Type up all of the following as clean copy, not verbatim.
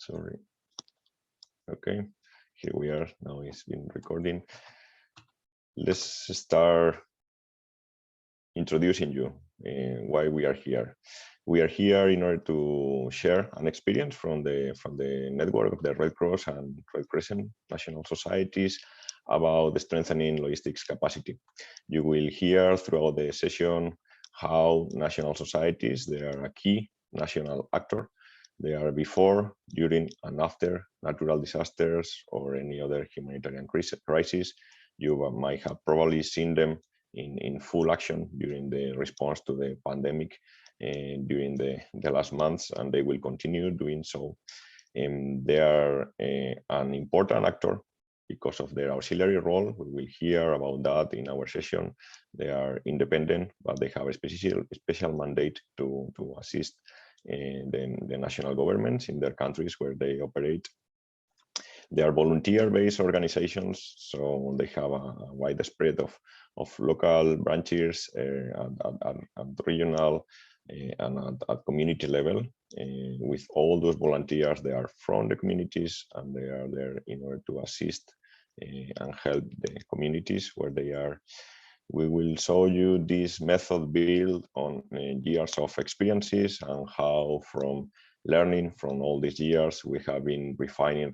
Sorry. Okay, here we are. Now it's been recording. Let's start introducing you why we are here. We are here in order to share an experience from the network of the Red Cross and Red Crescent national societies about the strengthening logistics capacity. You will hear throughout the session how national societies, they are a key national actor. They are before, during, and after natural disasters or any other humanitarian crisis. You might have probably seen them in full action during the response to the pandemic during the last months, and they will continue doing so. They are an important actor because of their auxiliary role. We will hear about that in our session. They are independent, but they have a special mandate to assist the national governments in their countries where they operate. They are volunteer-based organizations, so they have a wide spread of local branches at regional and at community level. With all those volunteers, they are from the communities and they are there in order to assist and help the communities where they are. We will show you this method built on years of experiences and how from learning from all these years, we have been refining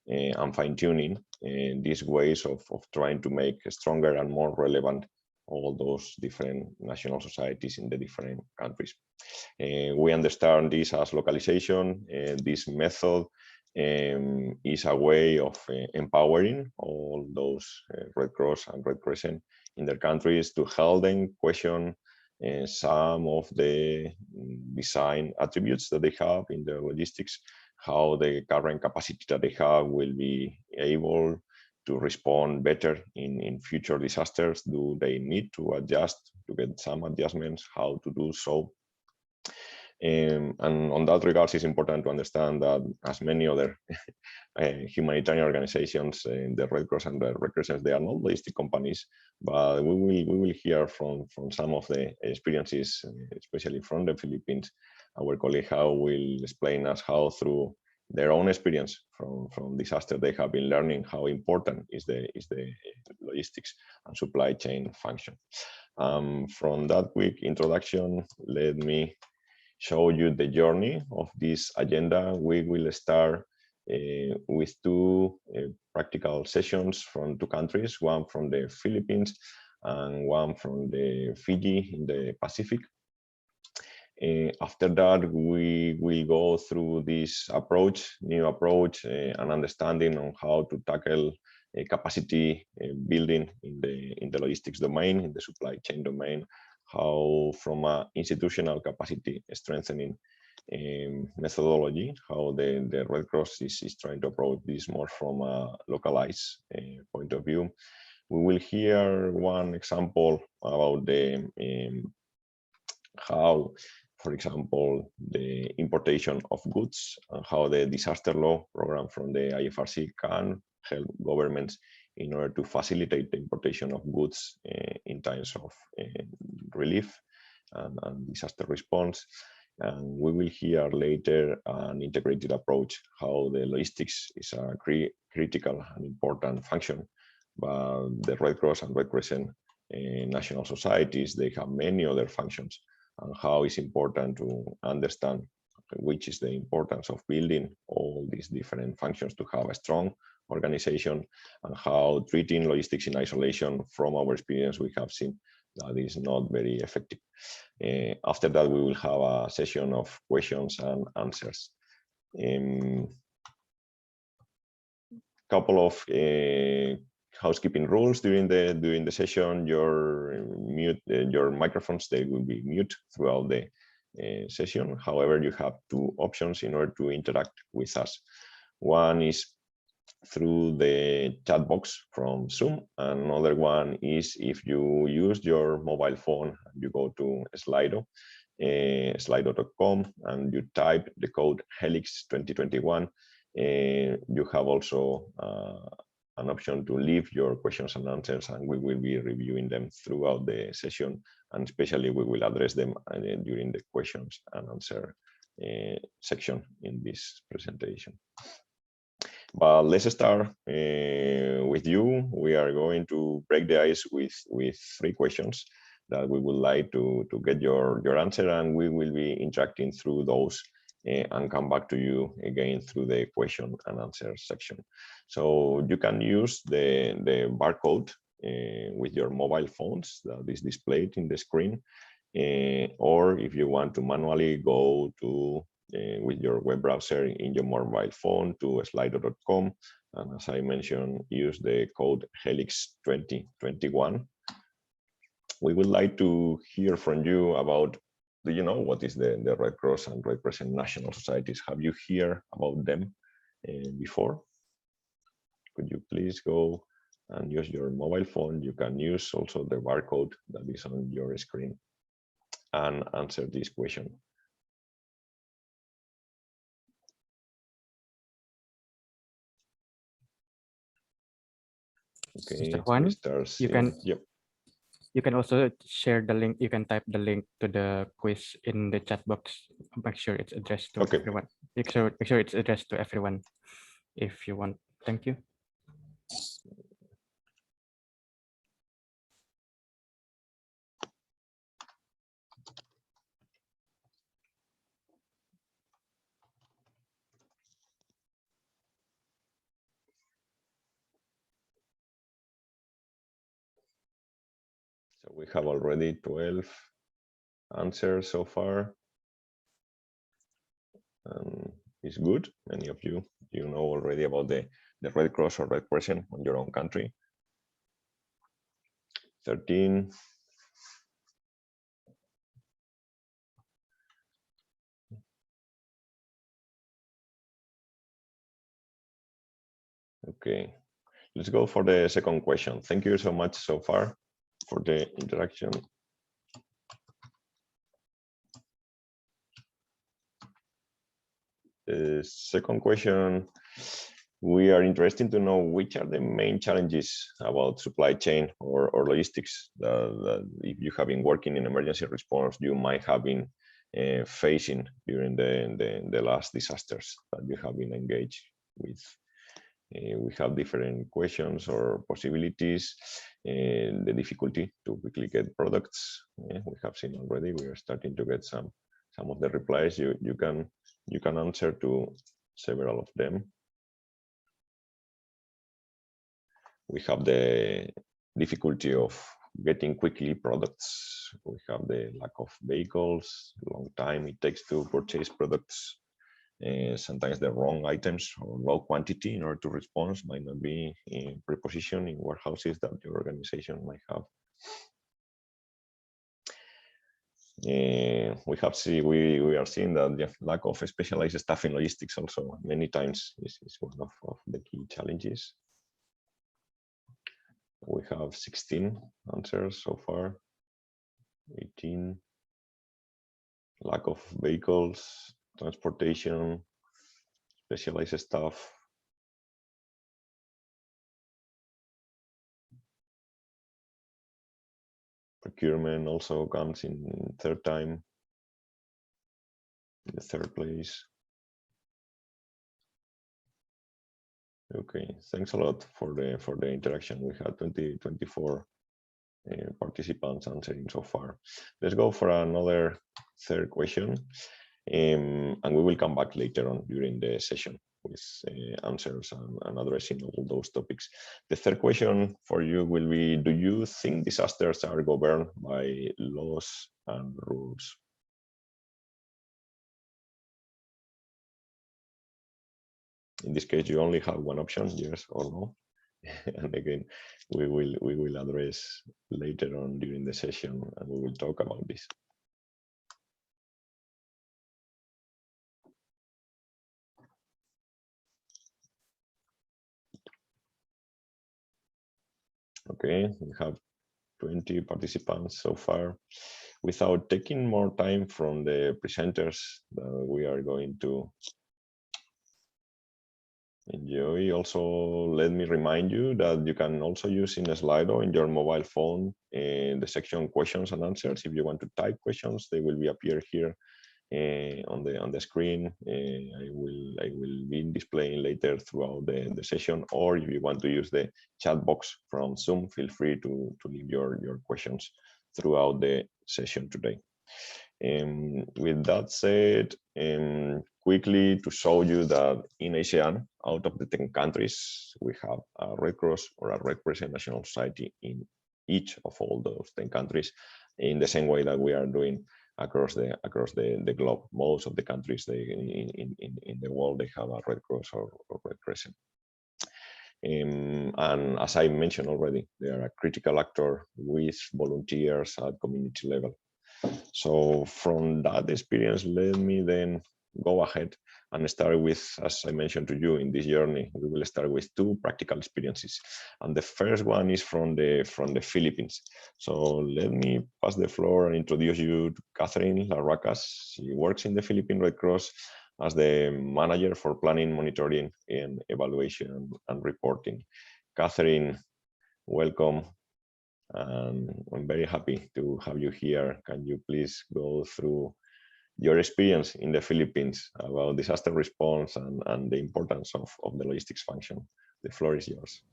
and fine-tuning these ways of trying to make stronger and more relevant all those different national societies in the different countries. We understand this as localization. This method is a way of empowering all those Red Cross and Red Crescent in their countries to help them question some of the design attributes that they have in their logistics, how the current capacity that they have will be able to respond better in future disasters. Do they need to adjust, to get some adjustments, how to do so? And on that regards, it's important to understand that as many other humanitarian organizations, the Red Cross and the Red Crescent, they are not logistic companies, but we will hear from some of the experiences, especially from the Philippines. Our colleague How will explain us how through their own experience from disaster they have been learning how important is the logistics and supply chain function. From that quick introduction, let me show you the journey of this agenda. We will start with two practical sessions from two countries, one from the Philippines and one from the Fiji in the Pacific. After that, we will go through this new approach, and understanding on how to tackle capacity building in the logistics domain, in the supply chain domain, how from an institutional capacity strengthening methodology, how the Red Cross is trying to approach this more from a localized point of view. We will hear one example about the how, for example, the importation of goods and how the disaster law program from the IFRC can help governments in order to facilitate the importation of goods in times of relief and disaster response. And we will hear later an integrated approach, how the logistics is a critical and important function. But the Red Cross and Red Crescent national societies, they have many other functions, and how it's important to understand which is the importance of building all these different functions to have a strong organization, and how treating logistics in isolation, from our experience, we have seen that is not very effective. After that, we will have a session of questions and answers. Couple of housekeeping rules during the session. Your microphones, they will be mute throughout the session. However, you have two options in order to interact with us. One is through the chat box from Zoom, and another one is if you use your mobile phone, you go to Slido, slido.com, and you type the code HELiX 2021. You have also an option to leave your questions and answers, and we will be reviewing them throughout the session, and especially we will address them during the questions and answer section in this presentation. But let's start with you. We are going to break the ice with 3 questions that we would like to get your answer, and we will be interacting through those and come back to you again through the question and answer section. So you can use the barcode with your mobile phones that is displayed in the screen, or if you want to manually go to with your web browser in your mobile phone to slido.com, and as I mentioned, use the code HELiX 2021. We would like to hear from you about, do you know what is the Red Cross and Red Crescent national societies? Have you heard about them before? Could you please go and use your mobile phone? You can use also the barcode that is on your screen and answer this question. Okay, Mr. Juan, you can also share the link. You can type the link to the quiz in the chat box. Make sure it's addressed to everyone. Make sure it's addressed to everyone if you want. Thank you. So we have already 12 answers so far. It's good. Many of you know already about the Red Cross or Red Crescent on your own country. 13. Okay, let's go for the second question. Thank you so much so far for the interaction. The second question, we are interested to know which are the main challenges about supply chain or logistics that if you have been working in emergency response, you might have been facing during the last disasters that you have been engaged with. We have different questions or possibilities, the difficulty to quickly get products. We have seen already, we are starting to get some of the replies. You can answer to several of them. We have the difficulty of getting quickly products. We have the lack of vehicles, long time it takes to purchase products. Sometimes the wrong items or low quantity in order to respond might not be in preposition in warehouses that your organization might have. We are seeing that the lack of specialized staff in logistics also many times is one of the key challenges. We have 16 answers so far. 18. Lack of vehicles, transportation, specialized staff. Procurement also comes in third time, in the third place. Okay, thanks a lot for the interaction. We had 24 participants answering so far. Let's go for another third question, and we will come back later on during the session with answers and addressing all those topics. The third question for you will be, do you think disasters are governed by laws and rules? In this case, you only have one option, yes or no. And again, we will address later on during the session, and we will talk about this. Okay, we have 20 participants so far. Without taking more time from the presenters, we are going to enjoy. Also, let me remind you that you can also use in Slido in your mobile phone in the section questions and answers. If you want to type questions, they will be appear here on the screen. I will be displaying later throughout the session, or if you want to use the chat box from Zoom, feel free to leave your questions throughout the session today. With that said, quickly to show you that in ASEAN, out of the 10 countries, we have a Red Cross or a Red Crescent National Society in each of all those 10 countries, in the same way that we are doing across the globe. Most of the countries in the world, they have a Red Cross or Red Crescent. And as I mentioned already, they are a critical actor with volunteers at community level. So from that experience, let me then go ahead and start with, as I mentioned to you in this journey, we will start with 2 practical experiences. And the first one is from the Philippines. So let me pass the floor and introduce you to Catherine Larracas. She works in the Philippine Red Cross as the manager for planning, monitoring, and evaluation and reporting. Catherine, welcome. And I'm very happy to have you here. Can you please go through your experience in the Philippines about disaster response and the importance of the logistics function? The floor is yours.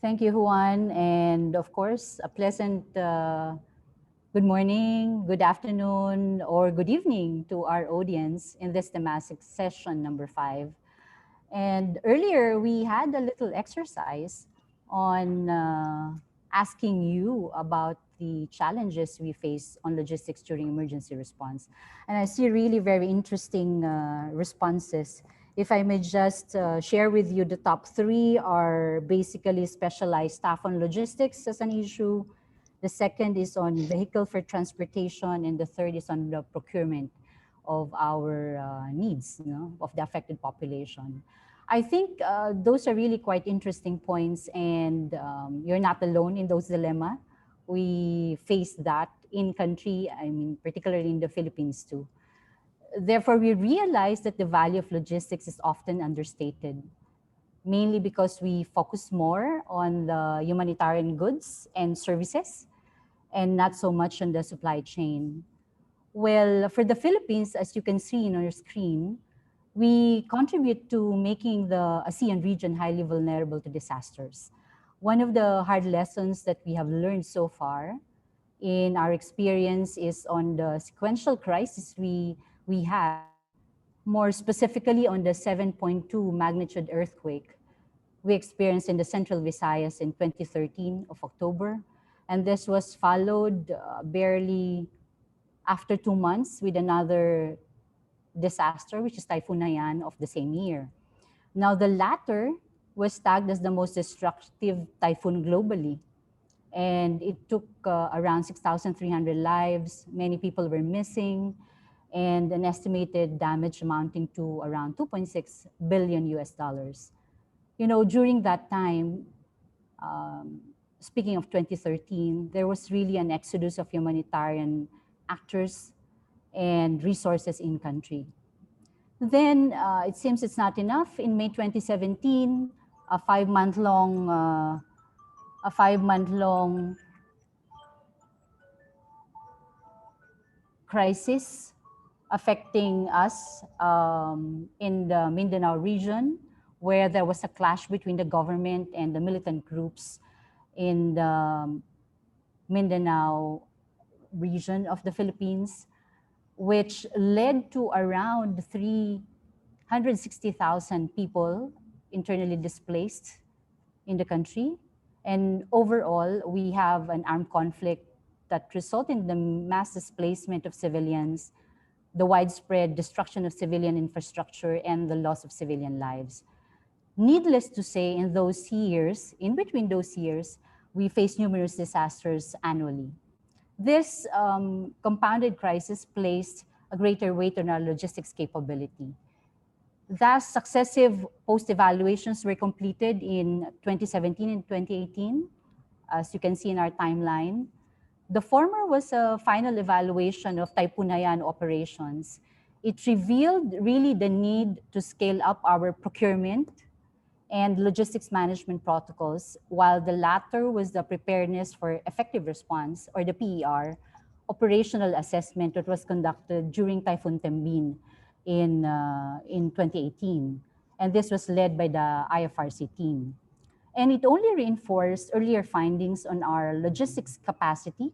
Thank you, Juan. And of course, a pleasant good morning, good afternoon, or good evening to our audience in this thematic session number 5. And earlier, we had a little exercise on asking you about the challenges we face on logistics during emergency response. And I see really very interesting responses. If I may just share with you, the top 3 are basically specialized staff on logistics as an issue. The second is on vehicle for transportation, and the third is on the procurement of our needs, of the affected population. I think those are really quite interesting points, and you're not alone in those dilemmas. We face that in country, I mean, particularly in the Philippines too. Therefore, we realize that the value of logistics is often understated, mainly because we focus more on the humanitarian goods and services and not so much on the supply chain. Well, for the Philippines, as you can see on your screen, we contribute to making the ASEAN region highly vulnerable to disasters. One of the hard lessons that we have learned so far in our experience is on the sequential crisis we had, more specifically on the 7.2 magnitude earthquake we experienced in the Central Visayas in 2013 of October. And this was followed barely after 2 months with another disaster, which is Typhoon Haiyan of the same year. Now, the latter was tagged as the most destructive typhoon globally. And it took around 6,300 lives. Many people were missing, and an estimated damage amounting to around 2.6 billion US dollars. You know, during that time, speaking of 2013, there was really an exodus of humanitarian actors and resources in country. Then it seems it's not enough. In May 2017, a 5-month-long crisis affecting us in the Mindanao region, where there was a clash between the government and the militant groups in the Mindanao region of the Philippines, which led to around 360,000 people internally displaced in the country. And overall, we have an armed conflict that resulted in the mass displacement of civilians, the widespread destruction of civilian infrastructure, and the loss of civilian lives. Needless to say, in those years, in between those years, we faced numerous disasters annually. This compounded crisis placed a greater weight on our logistics capability. Thus, successive post-evaluations were completed in 2017 and 2018, as you can see in our timeline. The former was a final evaluation of Typhoon Haiyan operations. It revealed really the need to scale up our procurement and logistics management protocols, while the latter was the preparedness for effective response, or the PER, operational assessment that was conducted during Typhoon Tembin in 2018. And this was led by the IFRC team. And it only reinforced earlier findings on our logistics capacity,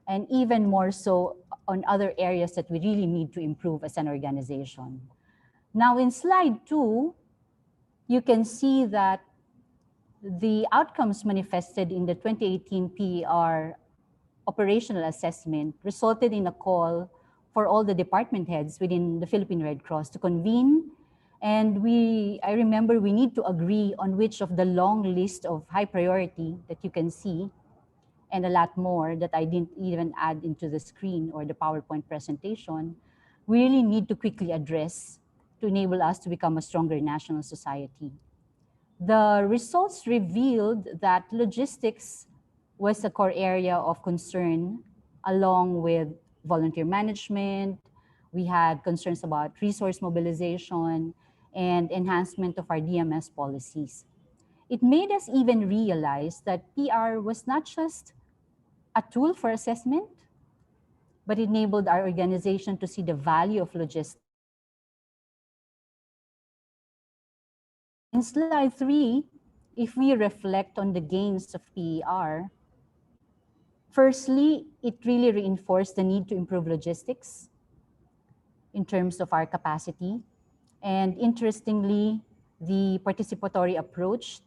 and even more so on other areas that we really need to improve as an organization. Now in slide 2, you can see that the outcomes manifested in the 2018 PER operational assessment resulted in a call for all the department heads within the Philippine Red Cross to convene. And I remember we need to agree on which of the long list of high priority that you can see, and a lot more that I didn't even add into the screen or the PowerPoint presentation, we really need to quickly address to enable us to become a stronger national society. The results revealed that logistics was a core area of concern, along with volunteer management. We had concerns about resource mobilization and enhancement of our DMS policies. It made us even realize that PR was not just a tool for assessment, but it enabled our organization to see the value of logistics. In slide 3, if we reflect on the gains of PER, firstly, it really reinforced the need to improve logistics in terms of our capacity. And interestingly, the participatory approach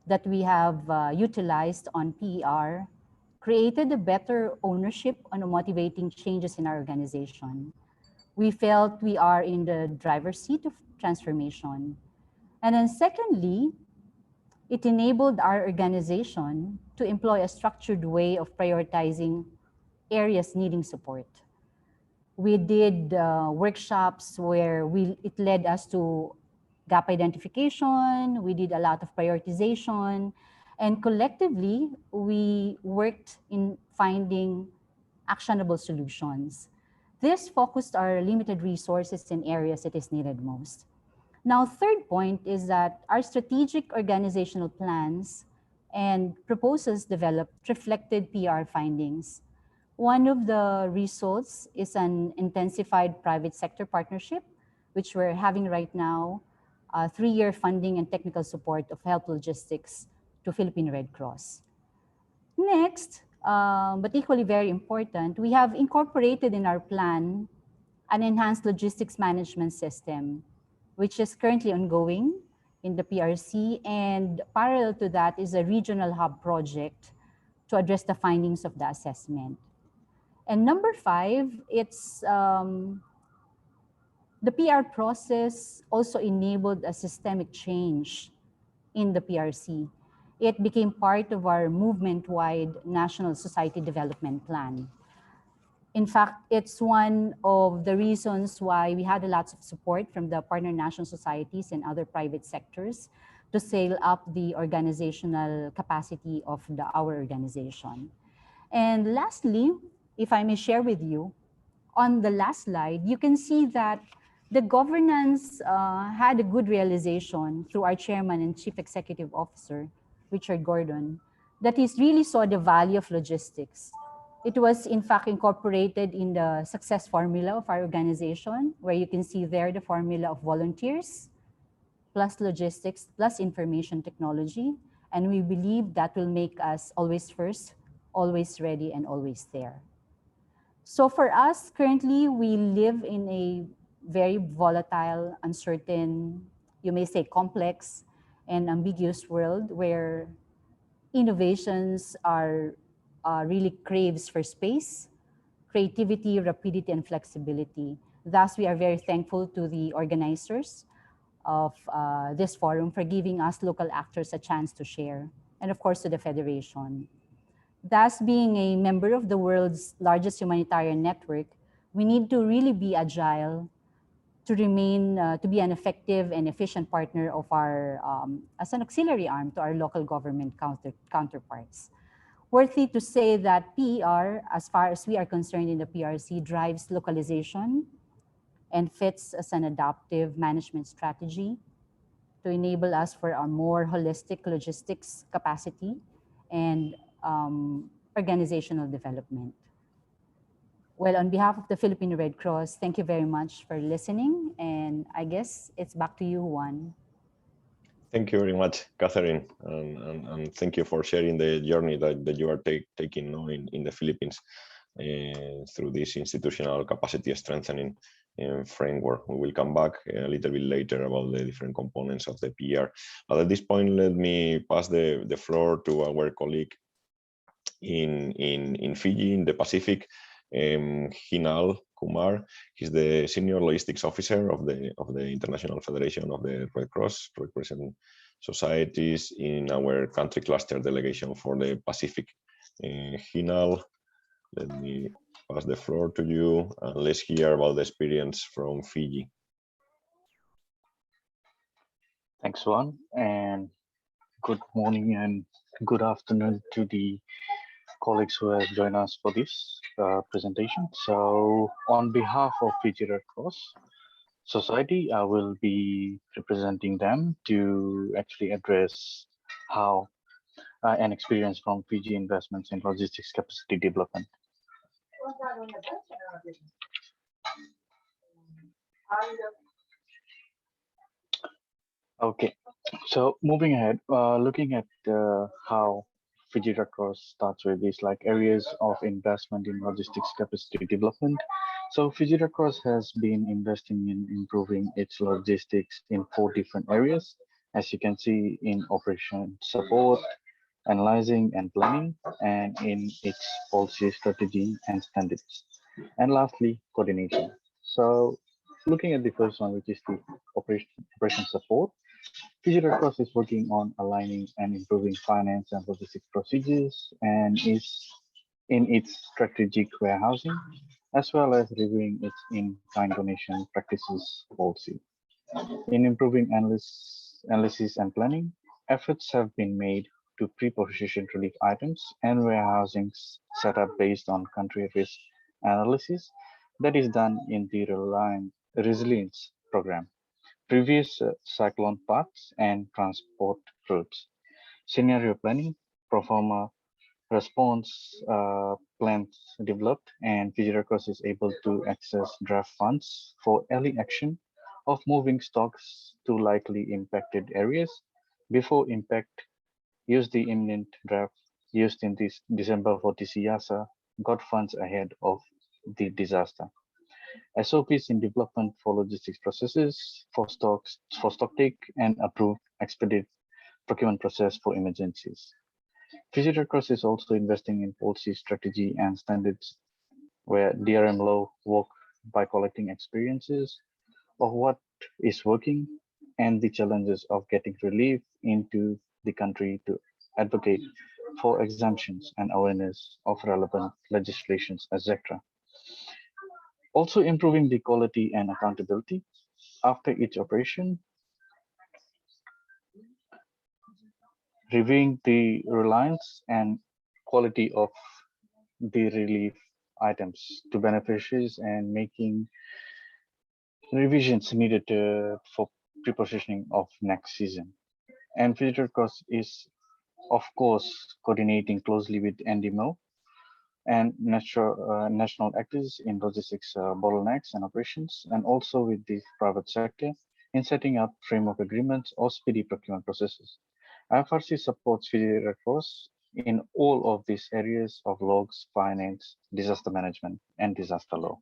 that we have utilized on PER created a better ownership on motivating changes in our organization. We felt we are in the driver's seat of transformation. And then secondly, it enabled our organization to employ a structured way of prioritizing areas needing support. We did workshops where it led us to gap identification. We did a lot of prioritization, and collectively, we worked in finding actionable solutions. This focused our limited resources in areas that is needed most. Now, third point is that our strategic organizational plans and proposals developed reflected PR findings. One of the results is an intensified private sector partnership, which we're having right now, 3-year funding and technical support of health logistics to Philippine Red Cross. Next, but equally very important, we have incorporated in our plan an enhanced logistics management system, which is currently ongoing in the PRC, and parallel to that is a regional hub project to address the findings of the assessment. And number 5, it's the PR process also enabled a systemic change in the PRC. It became part of our movement-wide National Society Development Plan. In fact, it's one of the reasons why we had lots of support from the partner national societies and other private sectors to scale up the organizational capacity of our organization. And lastly, if I may share with you, on the last slide, you can see that the governance had a good realization through our chairman and chief executive officer, Richard Gordon, that he really saw the value of logistics. It was in fact incorporated in the success formula of our organization, where you can see there the formula of volunteers, plus logistics, plus information technology. And we believe that will make us always first, always ready, and always there. So for us, currently, we live in a very volatile, uncertain, you may say complex and ambiguous world where innovations are really craves for space, creativity, rapidity, and flexibility. Thus, we are very thankful to the organizers of this forum for giving us local actors a chance to share, and of course to the Federation. Thus, being a member of the world's largest humanitarian network, we need to really be agile to remain, to be an effective and efficient partner of our, as an auxiliary arm to our local government counterparts. Worthy to say that PER, as far as we are concerned in the PRC, drives localization and fits as an adaptive management strategy to enable us for a more holistic logistics capacity and organizational development. Well, on behalf of the Philippine Red Cross, thank you very much for listening. And I guess it's back to you, Juan. Thank you very much, Catherine, and thank you for sharing the journey that you are taking now in the Philippines through this institutional capacity strengthening framework. We will come back a little bit later about the different components of the PR. But at this point, let me pass the floor to our colleague in Fiji, in the Pacific, Hinal Kumar. He's the senior logistics officer of the International Federation of the Red Cross, Red Crescent societies in our country cluster delegation for the Pacific. Hinal, let me pass the floor to you and let's hear about the experience from Fiji. Thanks, Juan, and good morning and good afternoon to the colleagues who have joined us for this presentation. So on behalf of Fiji Red Cross Society, I will be representing them to actually address how an experience from Fiji investments in logistics capacity development. Okay, so moving ahead, looking at how Fiji Red Cross starts with these like areas of investment in logistics capacity development. So Fiji Red Cross has been investing in improving its logistics in 4 different areas, as you can see in operation support, analyzing and planning, and in its policy strategy and standards. And lastly, coordination. So looking at the first one, which is the operation support, Fiji Red Cross is working on aligning and improving finance and logistics procedures and is in its strategic warehousing, as well as reviewing its in-kind donation practices policy. In improving analysis and planning, efforts have been made to pre-position relief items and warehousing set up based on country risk analysis that is done in the resilience program, previous cyclone paths and transport routes, scenario planning, pro forma response plans developed, and Fiji Red Cross is able to access draft funds for early action of moving stocks to likely impacted areas before impact. Use the imminent draft used in this December for TCYASA got funds ahead of the disaster. SOPs in development for logistics processes for stocktake and approved expedite procurement process for emergencies. Fiji Red Cross is also investing in policy strategy and standards where DRM law work by collecting experiences of what is working and the challenges of getting relief into the country to advocate for exemptions and awareness of relevant legislations, etc. Also improving the quality and accountability after each operation, reviewing the reliance and quality of the relief items to beneficiaries and making revisions needed for pre-positioning of next season. And Fiji Red Cross is, of course, coordinating closely with NDMO and national actors in logistics bottlenecks and operations, and also with the private sector in setting up framework agreements or speedy procurement processes. IFRC supports Fiji Red Cross in all of these areas of logs, finance, disaster management, and disaster law.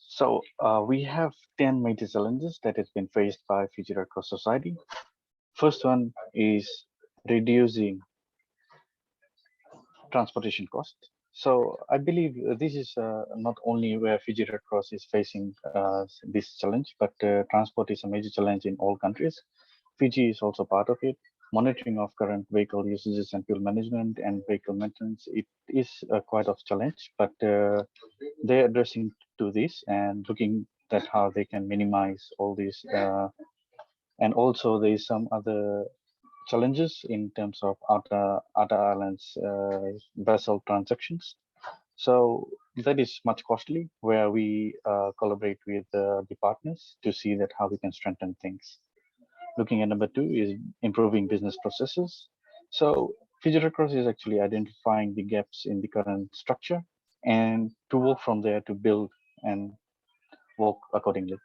So we have 10 major challenges that has been faced by Fiji Red Cross Society. First one is reducing transportation cost. So I believe this is not only where Fiji Red Cross is facing this challenge, but transport is a major challenge in all countries. Fiji is also part of it. Monitoring of current vehicle usages and fuel management and vehicle maintenance, it is quite a challenge, but they're addressing to this and looking at how they can minimize all this. And also there is some other challenges in terms of other islands vessel transactions. So that is much costly, where we collaborate with the partners to see that how we can strengthen things. Looking at number 2 is improving business processes. So Fiji Red Cross is actually identifying the gaps in the current structure and to work from there to build and work accordingly.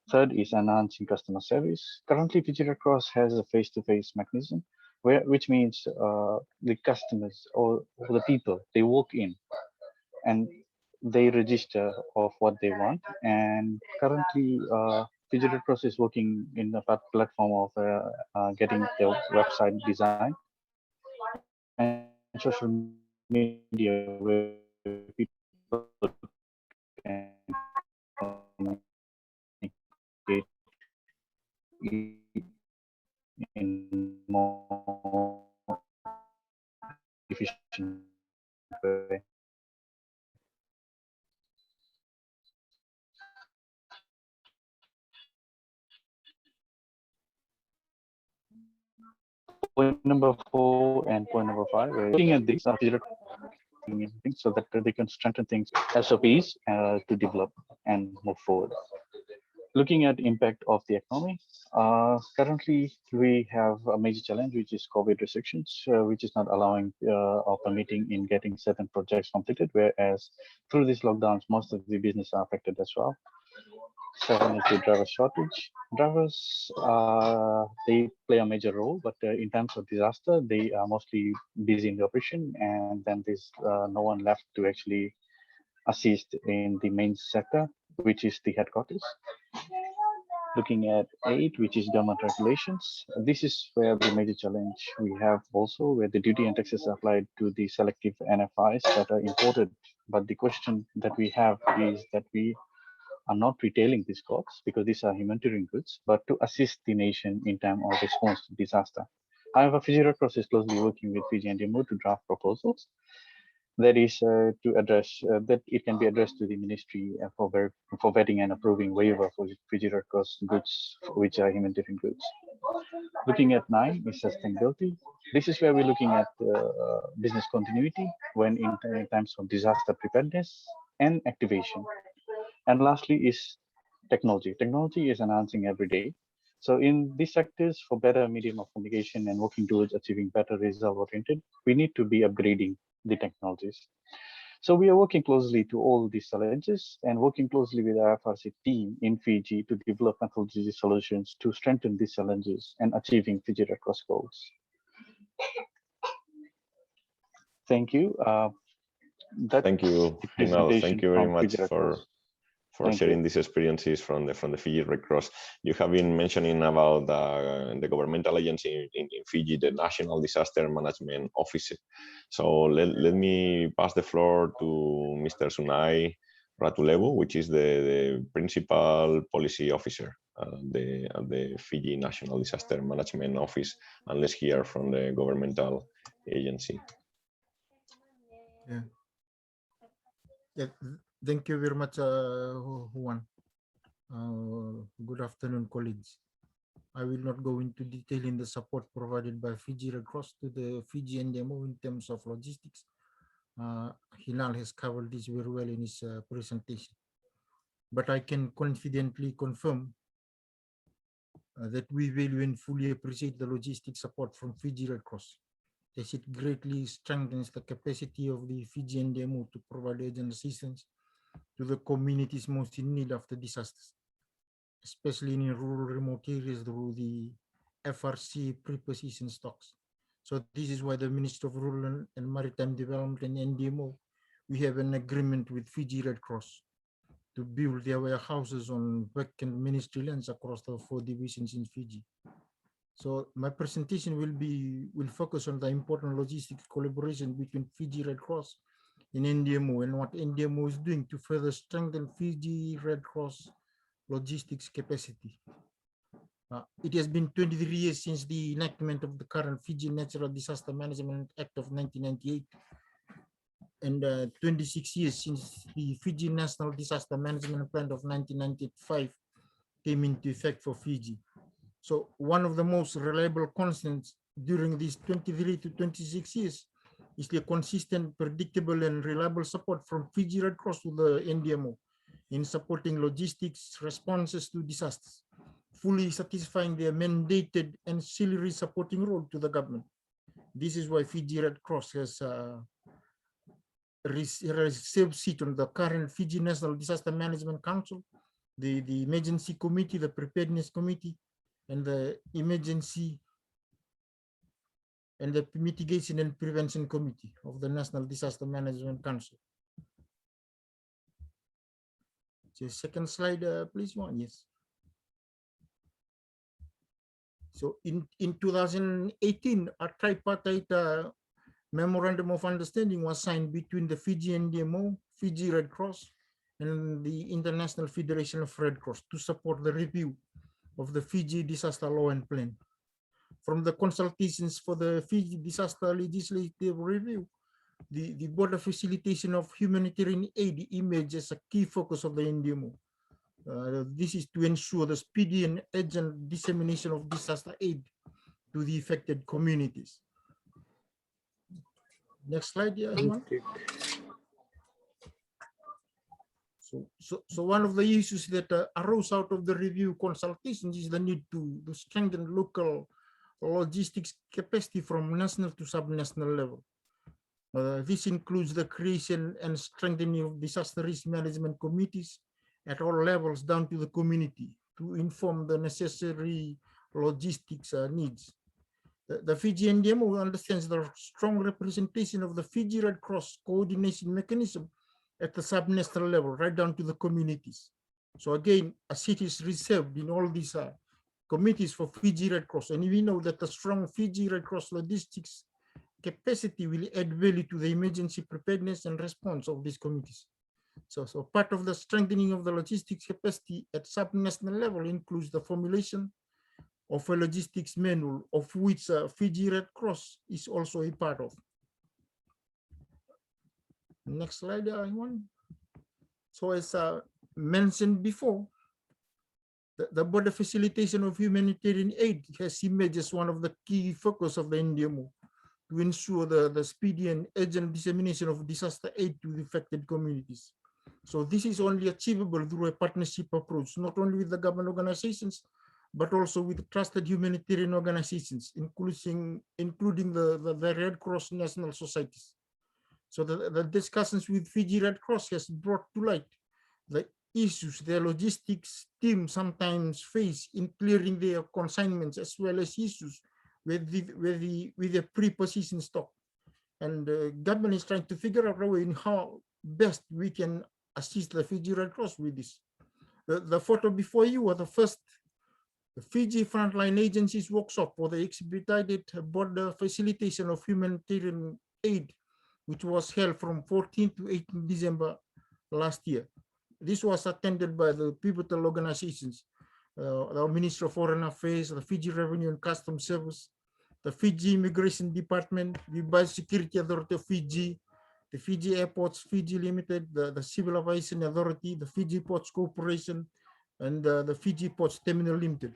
Third is enhancing customer service. Currently, Fiji Red Cross has a face-to-face mechanism, which means the customers or the people, they walk in and they register of what they want. And currently, Fiji Red Cross is working in the platform of getting the website design and social media where people point number 4 and point number 5, we're looking at this so that they can strengthen things, SOPs to develop and move forward. Looking at impact of the economy, currently we have a major challenge, which is COVID restrictions, which is not allowing or permitting in getting certain projects completed, whereas through these lockdowns, most of the business are affected as well. Second is the driver shortage. Drivers, they play a major role, but in terms of disaster, they are mostly busy in the operation, and then there's no one left to actually assist in the main sector, which is the headquarters. Looking at 8, which is government regulations. This is where the major challenge we have also, where the duty and taxes are applied to the selective NFIs that are imported. But the question that we have is that we are not retailing these goods because these are humanitarian goods, but to assist the nation in time of response to disaster. However, Fiji Red Cross is closely working with Fiji NDMO to draft proposals that is to address that it can be addressed to the ministry for vetting and approving waiver for Fiji Red Cross goods, which are humanitarian goods. Looking at 9 is sustainability. This is where we're looking at business continuity when in times of disaster preparedness and activation. And lastly is technology. Technology is enhancing every day. So in these sectors, for better medium of communication and working towards achieving better result oriented, we need to be upgrading the technologies. So we are working closely to all these challenges and working closely with the IFRC team in Fiji to develop methodology solutions to strengthen these challenges and achieving Fiji Red Cross goals. Thank you. Thank you, Hinal. Thank you very much for sharing these experiences from the Fiji Red Cross. You have been mentioning about the governmental agency in Fiji, the National Disaster Management Office. So let me pass the floor to Mr. Sunai Ratulevu, which is the principal policy officer at the Fiji National Disaster Management Office, and let's hear from the governmental agency. Yeah, thank you very much, Juan. Good afternoon, colleagues. I will not go into detail in the support provided by Fiji Red Cross to the Fiji NDMO in terms of logistics. Hinal has covered this very well in his presentation. But I can confidently confirm that we value and fully appreciate the logistics support from Fiji Red Cross, as it greatly strengthens the capacity of the Fiji NDMO to provide urgent assistance to the communities most in need after disasters, especially in rural remote areas through the FRC preposition stocks. So this is why the Ministry of Rural and Maritime Development and NDMO, we have an agreement with Fiji Red Cross to build their warehouses on vacant ministry lands across the 4 divisions in Fiji. So my presentation will focus on the important logistics collaboration between Fiji Red Cross and NDMO and what NDMO is doing to further strengthen Fiji Red Cross logistics capacity. It has been 23 years since the enactment of the current Fiji Natural Disaster Management Act of 1998 and 26 years since the Fiji National Disaster Management Plan of 1995 came into effect for Fiji. So one of the most reliable constants during these 23 to 26 years is the consistent, predictable, and reliable support from Fiji Red Cross to the NDMO in supporting logistics responses to disasters, fully satisfying their mandated ancillary supporting role to the government. This is why Fiji Red Cross has received seat on the current Fiji National Disaster Management Council, the Emergency Committee, the Preparedness Committee, and the Emergency and the Mitigation and Prevention Committee of the National Disaster Management Council. So second slide, please, Juan. Yes. So in 2018, a tripartite memorandum of understanding was signed between the Fiji NDMO, Fiji Red Cross, and the International Federation of Red Cross to support the review of the Fiji Disaster Law and Plan. From the consultations for the Fiji Disaster Legislative Review, the border facilitation of humanitarian aid emerged as a key focus of the NDMO. This is to ensure the speedy and urgent dissemination of disaster aid to the affected communities. Next slide, yeah, Juan. So one of the issues that arose out of the review consultations is the need to strengthen local logistics capacity from national to sub-national level. This includes the creation and strengthening of disaster risk management committees at all levels down to the community to inform the necessary logistics needs. The Fiji NDMO understands the strong representation of the Fiji Red Cross coordination mechanism at the sub-national level, right down to the communities. So again, a seat is reserved in all these committees for Fiji Red Cross. And we know that the strong Fiji Red Cross logistics capacity will add value to the emergency preparedness and response of these committees. So part of the strengthening of the logistics capacity at sub-national level includes the formulation of a logistics manual, of which Fiji Red Cross is also a part of. Next slide, Juan. So as mentioned before, the border facilitation of humanitarian aid has emerged as one of the key focus of the NDMO to ensure the speedy and urgent dissemination of disaster aid to the affected communities. So this is only achievable through a partnership approach, not only with the government organizations, but also with trusted humanitarian organizations, including the Red Cross national societies. So the discussions with Fiji Red Cross has brought to light the issues their logistics team sometimes face in clearing their consignments, as well as issues with the pre-positioned stock. And the government is trying to figure out a way in how best we can assist the Fiji Red Cross with this. The photo before you are the first Fiji Frontline Agencies workshop for the expedited border facilitation of humanitarian aid, which was held from 14 to 18 December last year. This was attended by the pivotal organizations, the Ministry of Foreign Affairs, the Fiji Revenue and Customs Service, the Fiji Immigration Department, the Biosecurity Authority of Fiji, the Fiji Airports Fiji Limited, the Civil Aviation Authority, the Fiji Ports Corporation, and the Fiji Ports Terminal Limited.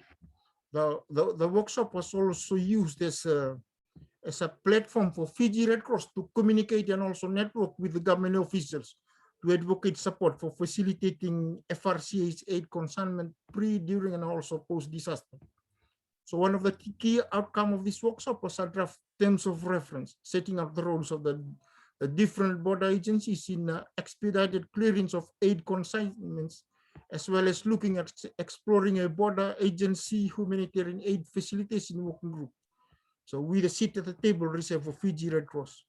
The workshop was also used as a platform for Fiji Red Cross to communicate and also network with the government officials to advocate support for facilitating FRC's aid consignment pre, during, and also post-disaster. So one of the key outcomes of this workshop was a draft terms of reference, setting out the roles of the different border agencies in expedited clearance of aid consignments, as well as looking at exploring a border agency humanitarian aid facilitation working group. So with a seat at the table reserved for Fiji Red Cross.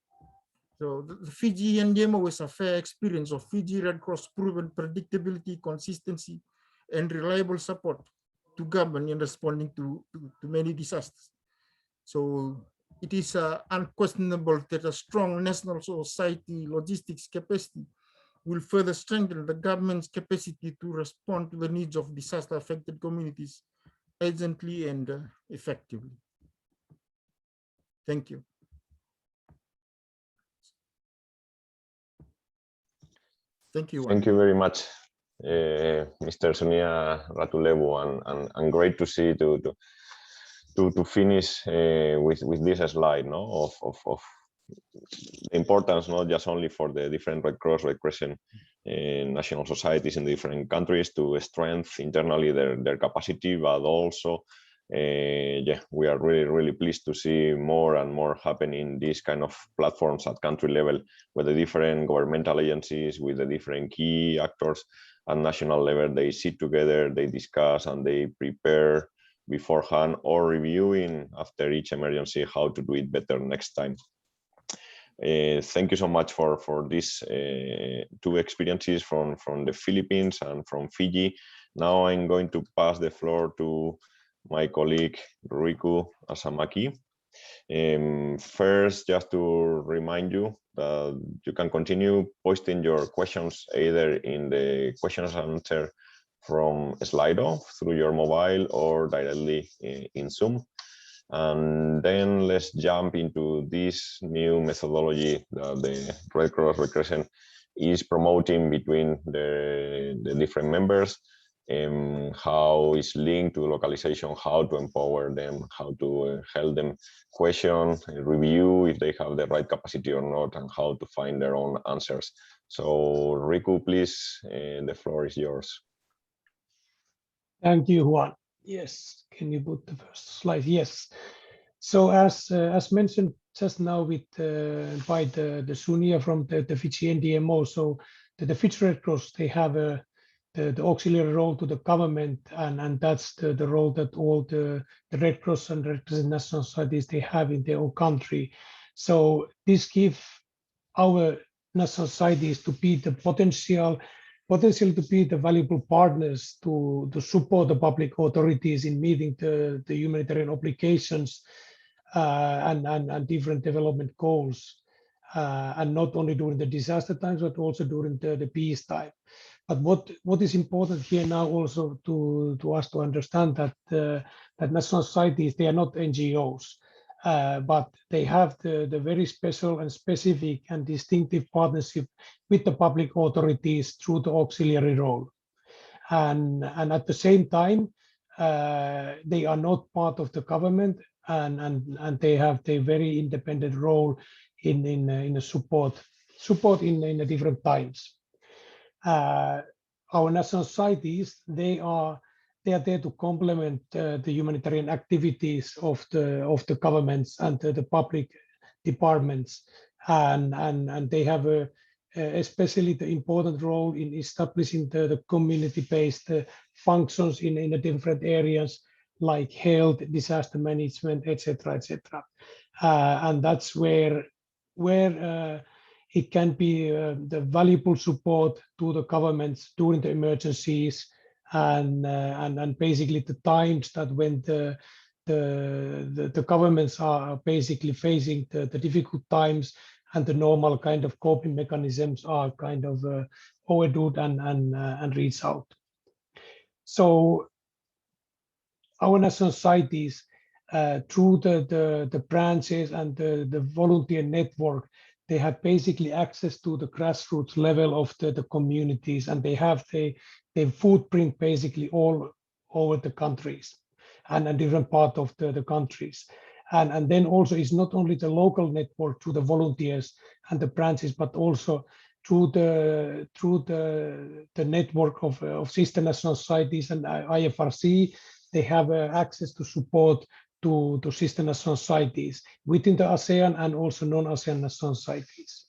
So the Fiji NDMO is a fair experience of Fiji Red Cross proven predictability, consistency, and reliable support to government in responding to many disasters. So it is unquestionable that a strong national society logistics capacity will further strengthen the government's capacity to respond to the needs of disaster-affected communities urgently and effectively. Thank you. Thank you. Thank you very much, Mr. Sunia Ratulevu, and great to see to finish with this slide, no, of the importance, not just only for the different Red Cross, Red Crescent national societies in different countries to strengthen internally their capacity, but also, yeah, we are really pleased to see more and more happening these kind of platforms at country level, with the different governmental agencies, with the different key actors at national level. They sit together, they discuss, and they prepare beforehand or reviewing after each emergency how to do it better next time. Thank you so much for these two experiences from the Philippines and from Fiji. Now I'm going to pass the floor to my colleague Riku Assamaki. First, just to remind you that you can continue posting your questions either in the questions and answer from Slido through your mobile or directly in Zoom. And then let's jump into this new methodology that the Red Cross Red Crescent is promoting between the different members, and how it's linked to localization, how to empower them, how to help them question, review if they have the right capacity or not, and how to find their own answers. So Riku, please, the floor is yours. Thank you, Juan. Yes, can you put the first slide? Yes. So as mentioned just now with by the Sunia from the Fiji NDMO, so the Fiji Red Cross, they have the auxiliary role to the government, and that's the role that all the Red Cross and Red Crescent national societies they have in their own country. So this gives our national societies to be the potential to be the valuable partners to support the public authorities in meeting the humanitarian obligations and different development goals, and not only during the disaster times, but also during the peace time. But what is important here now also to us to understand that that national societies, they are not NGOs, but they have the very special and specific and distinctive partnership with the public authorities through the auxiliary role. And at the same time, they are not part of the government, and they have their very independent role in a support in the different times. Our national societies, they are there to complement the humanitarian activities of the governments and the public departments, and they have especially the important role in establishing the community-based functions in the different areas like health, disaster management, etc., etc. And that's where it can be the valuable support to the governments during the emergencies, and basically the times that when the governments are basically facing the difficult times, and the normal kind of coping mechanisms are kind of overdue and reach out. So our national societies, through the branches and the volunteer network, they have basically access to the grassroots level of the communities, and they have their footprint basically all over the countries and different parts of the countries. And then also it's not only the local network through the volunteers and the branches, but also through the network of sister national societies and IFRC. They have access to support to sister national societies within the ASEAN and also non-ASEAN national societies.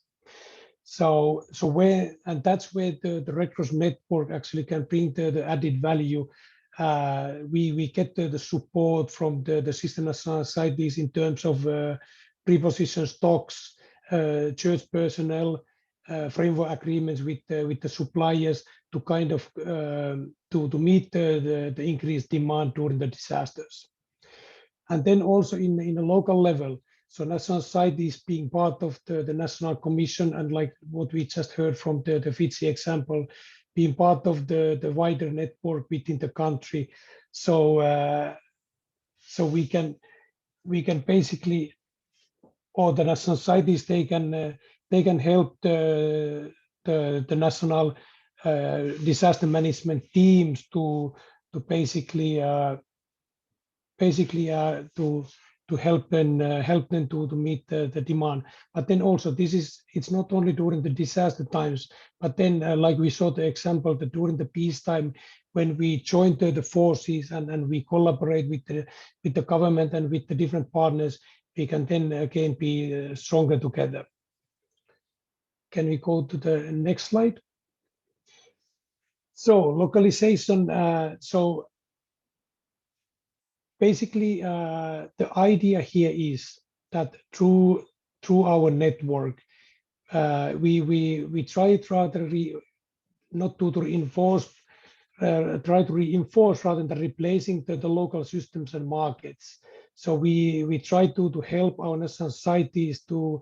So that's where the Red Cross network actually can bring the added value. We get the support from the sister national societies in terms of preposition stocks, church personnel, framework agreements with the suppliers to kind of to meet the increased demand during the disasters. And then also in a local level, so national societies being part of the national commission, and like what we just heard from the Fiji example, being part of the wider network within the country. So so we can basically, or the national societies, they can help the national disaster management teams to basically basically to help them to meet the demand. But then also it's not only during the disaster times, but then like we saw the example that during the peacetime, when we join the forces and we collaborate with the government and with the different partners, we can then again be stronger together. Can we go to the next slide? So localization. So basically, the idea here is that through our network, we try to not to reinforce, try to reinforce rather than replacing the local systems and markets. So we try to help our national societies to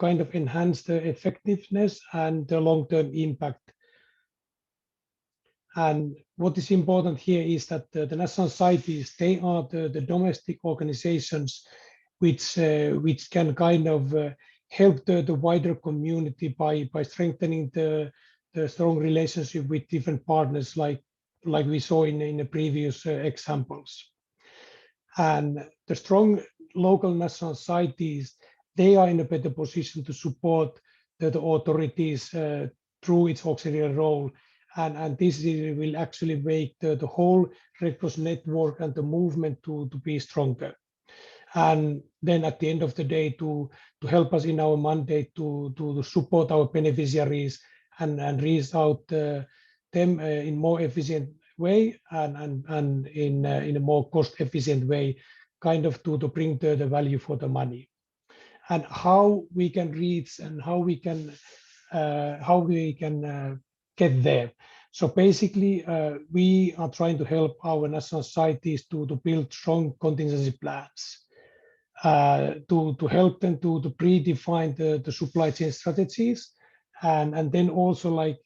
kind of enhance the effectiveness and the long-term impact. And what is important here is that the national societies, they are the domestic organizations which can kind of help the wider community by strengthening the strong relationship with different partners, like we saw in the previous examples. And the strong local national societies, they are in a better position to support the authorities through its auxiliary role. And this will actually make the whole Red Cross network and the movement to be stronger. And then at the end of the day, to help us in our mandate to support our beneficiaries and reach out them in more efficient way and in a more cost efficient way, kind of to bring the value for the money. And how we can reach and how we can get there. So basically, we are trying to help our national societies to build strong contingency plans, to help them to predefine the supply chain strategies, and then also like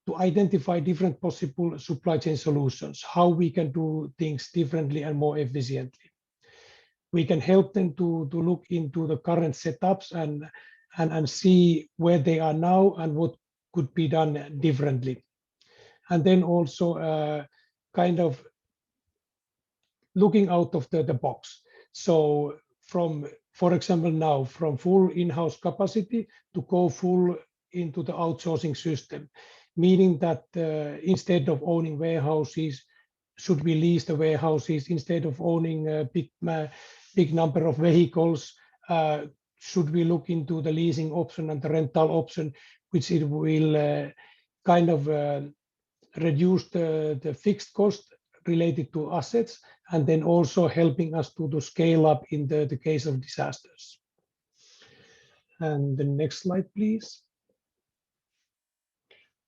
to identify different possible supply chain solutions, how we can do things differently and more efficiently. We can help them to look into the current setups and see where they are now and what could be done differently. And then also kind of looking out of the box. So from, for example, now from full in-house capacity to go full into the outsourcing system, meaning that instead of owning warehouses, should we lease the warehouses? Instead of owning a big number of vehicles, should we look into the leasing option and the rental option, which it will kind of reduce the fixed cost related to assets, and then also helping us to scale up in the case of disasters. And the next slide, please.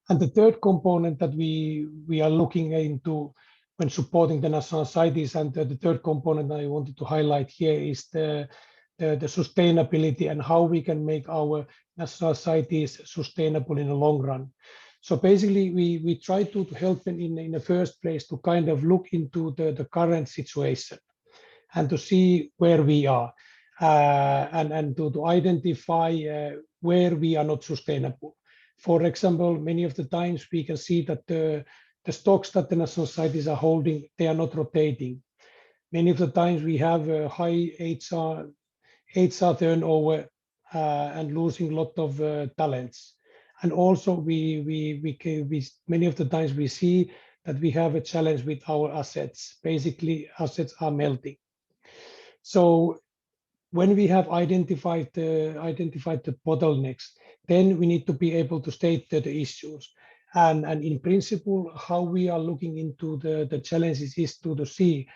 And the third component that we are looking into when supporting the national societies, and the third component I wanted to highlight here is the sustainability and how we can make our national societies sustainable in the long run. So basically, we try to help them in the first place to kind of look into the current situation and to see where we are and to identify where we are not sustainable. For example, many of the times we can see that the stocks that the national societies are holding, they are not rotating. Many of the times we have a high HR turnover and losing a lot of talents. And also many of the times we see that we have a challenge with our assets. Basically, assets are melting. So when we have identified the bottlenecks, then we need to be able to state the issues. And in principle, how we are looking into the challenges is to see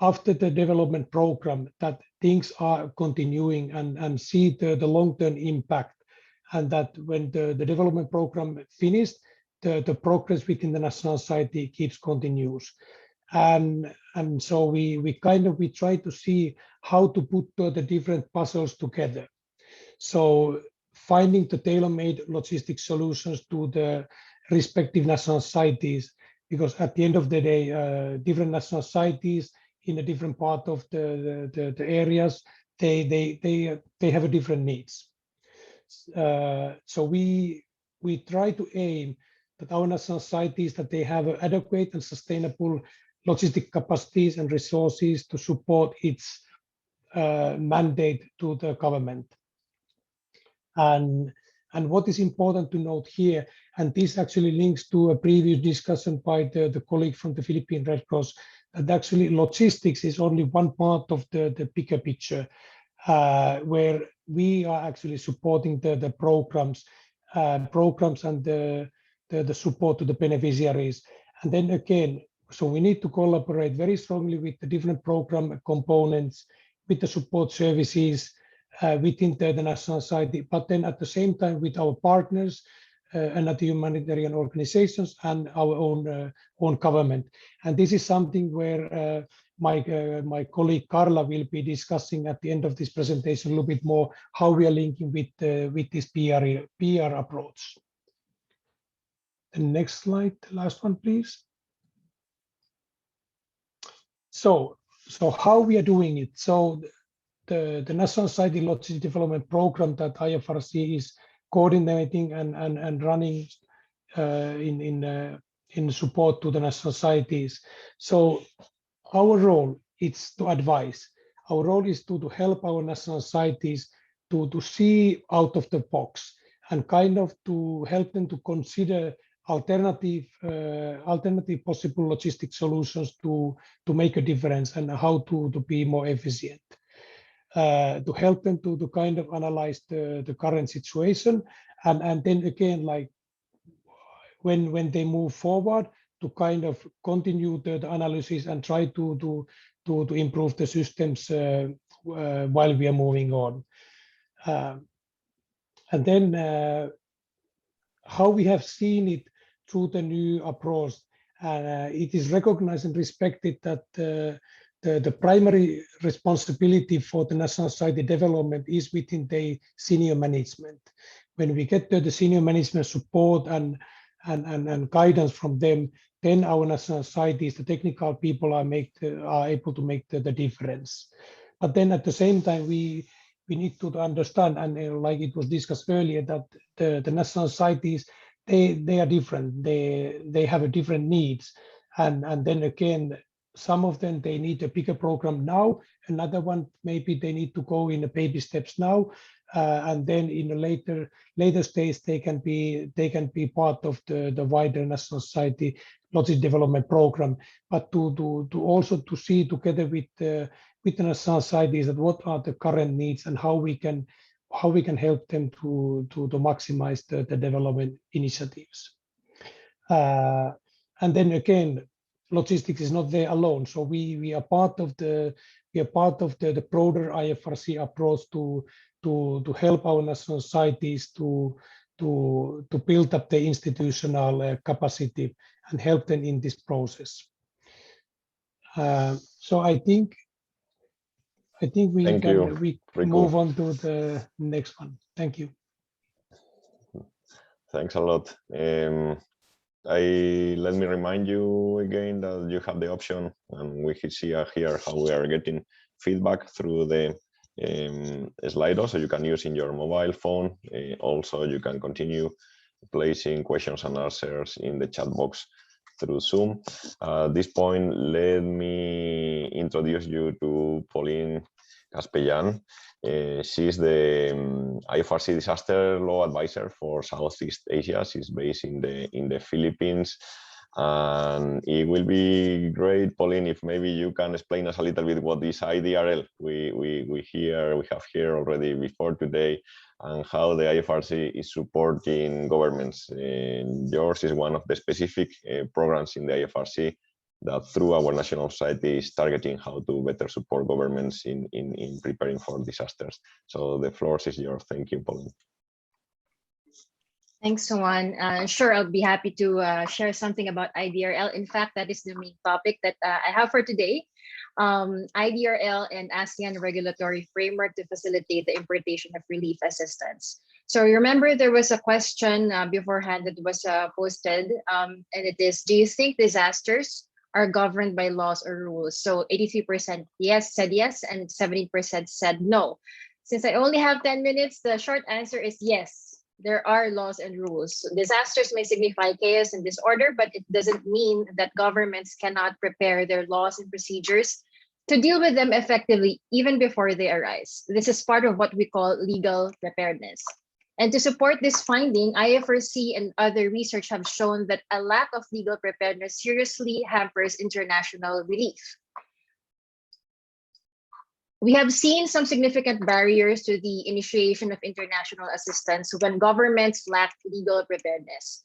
after the development program that things are continuing and see the long-term impact, and that when the development program finished, the progress within the national society keeps continues. And so we try to see how to put the different puzzles together. So finding the tailor-made logistic solutions to the respective national societies, because at the end of the day, different national societies in a different part of the areas, they have a different needs. So we try to aim that our national societies, that they have an adequate and sustainable logistic capacities and resources to support its mandate to the government. And what is important to note here, and this actually links to a previous discussion by the colleague from the Philippine Red Cross, that actually logistics is only one part of the bigger picture, where we are actually supporting the programs and the support to the beneficiaries. And then again, so we need to collaborate very strongly with the different program components, with the support services, within the national society, but then at the same time with our partners and at the humanitarian organizations and our own government. And this is something where my colleague Carla will be discussing at the end of this presentation a little bit more how we are linking with this PR approach. The next slide, the last one, please. So how we are doing it. So the National Society Logistics Development Program that IFRC is coordinating and running in support to the national societies. So our role is to advise. Our role is to help our national societies to see out of the box and kind of to help them to consider alternative possible logistic solutions to make a difference and how to be more efficient. To help them to kind of analyze the current situation, and then again, like when they move forward, to kind of continue the analysis and try to improve the systems while we are moving on. And then how we have seen it through the new approach, it is recognized and respected that the primary responsibility for the national society development is within the senior management. When we get the senior management support and guidance from them, then our national societies, the technical people are able to make the difference. But then at the same time, we need to understand, and like it was discussed earlier, that the national societies, they are different. They have different needs, and then again, some of them, they need a bigger program now. Another one, maybe they need to go in the baby steps now, and then in a later stage, they can be part of the wider national society logistic development program. But to also to see together with the national societies that what are the current needs and how we can help them to maximize the development initiatives. And then again, logistics is not there alone. So we are part of the broader IFRC approach to help our national societies to build up the institutional capacity and help them in this process. So I think we move on to the next one. Thank you. Thanks a lot. Let me remind you again that you have the option, and we can see here how we are getting feedback through the Slido, so you can use in your mobile phone. Also, you can continue placing questions and answers in the chat box through Zoom. At this point, let me introduce you to Pauline Caspellan. She's the IFRC Disaster Law Advisor for Southeast Asia. She's based in the Philippines. And it will be great, Pauline, if maybe you can explain us a little bit what is IDRL. We have here already before today, and how the IFRC is supporting governments. Yours is one of the specific programs in the IFRC that through our national society is targeting how to better support governments in preparing for disasters. So the floor is yours. Thank you, Pauline. Thanks, Juan. Sure, I'll be happy to share something about IDRL. In fact, that is the main topic that I have for today. IDRL and ASEAN regulatory framework to facilitate the importation of relief assistance. So remember, there was a question beforehand that was posted, and it is, do you think disasters are governed by laws or rules? So 83% said yes, and 70% said no. Since I only have 10 minutes, the short answer is yes. there are laws and rules. Disasters may signify chaos and disorder, but it doesn't mean that governments cannot prepare their laws and procedures to deal with them effectively even before they arise. This is part of what we call legal preparedness. And to support this finding, IFRC and other research have shown that a lack of legal preparedness seriously hampers international relief. We have seen some significant barriers to the initiation of international assistance when governments lack legal preparedness.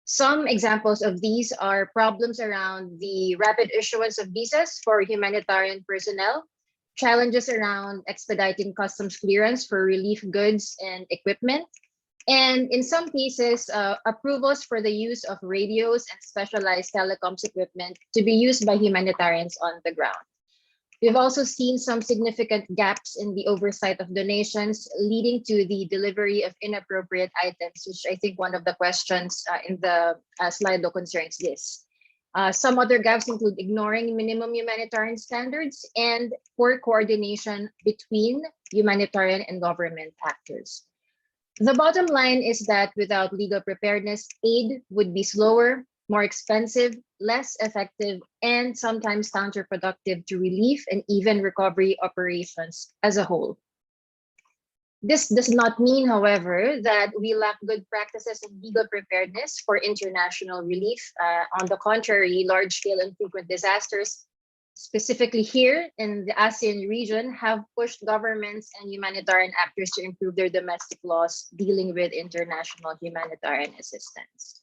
Some examples of these are problems around the rapid issuance of visas for humanitarian personnel, challenges around expediting customs clearance for relief goods and equipment, and in some cases, approvals for the use of radios and specialized telecoms equipment to be used by humanitarians on the ground. We've also seen some significant gaps in the oversight of donations, leading to the delivery of inappropriate items, which I think one of the questions in the slide concerns this. Some other gaps include ignoring minimum humanitarian standards and poor coordination between humanitarian and government actors. The bottom line is that without legal preparedness, aid would be slower, more expensive, less effective, and sometimes counterproductive to relief and even recovery operations as a whole. This does not mean, however, that we lack good practices and legal preparedness for international relief. On the contrary, large-scale and frequent disasters, specifically here in the ASEAN region, have pushed governments and humanitarian actors to improve their domestic laws dealing with international humanitarian assistance.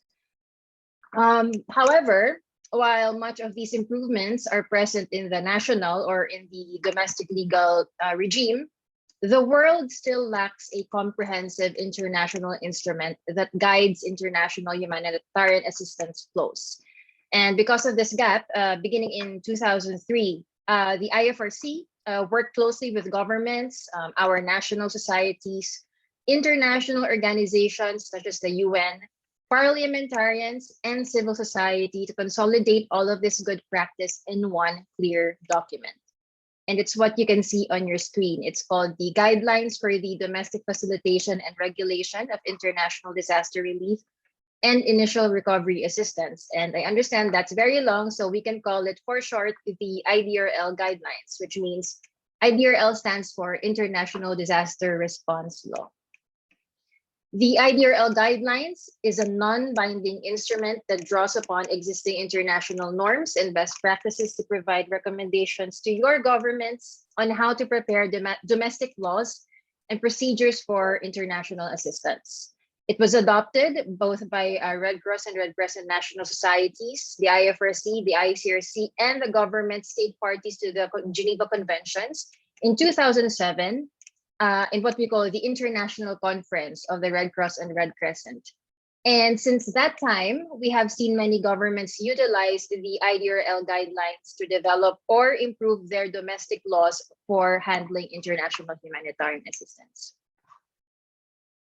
However, while much of these improvements are present in the national or in the domestic legal regime, the world still lacks a comprehensive international instrument that guides international humanitarian assistance flows. And because of this gap, beginning in 2003, the IFRC worked closely with governments, our national societies, international organizations such as the UN, parliamentarians, and civil society to consolidate all of this good practice in one clear document. And it's what you can see on your screen. It's called the Guidelines for the Domestic Facilitation and Regulation of International Disaster Relief and Initial Recovery Assistance. And I understand that's very long, so we can call it for short the IDRL Guidelines, which means IDRL stands for International Disaster Response Law. The IDRL Guidelines is a non-binding instrument that draws upon existing international norms and best practices to provide recommendations to your governments on how to prepare domestic laws and procedures for international assistance. It was adopted both by Red Cross and Red Crescent national societies, the IFRC, the ICRC, and the government state parties to the Geneva Conventions in 2007, in what we call the International Conference of the Red Cross and Red Crescent. And since that time, we have seen many governments utilize the IDRL guidelines to develop or improve their domestic laws for handling international humanitarian assistance.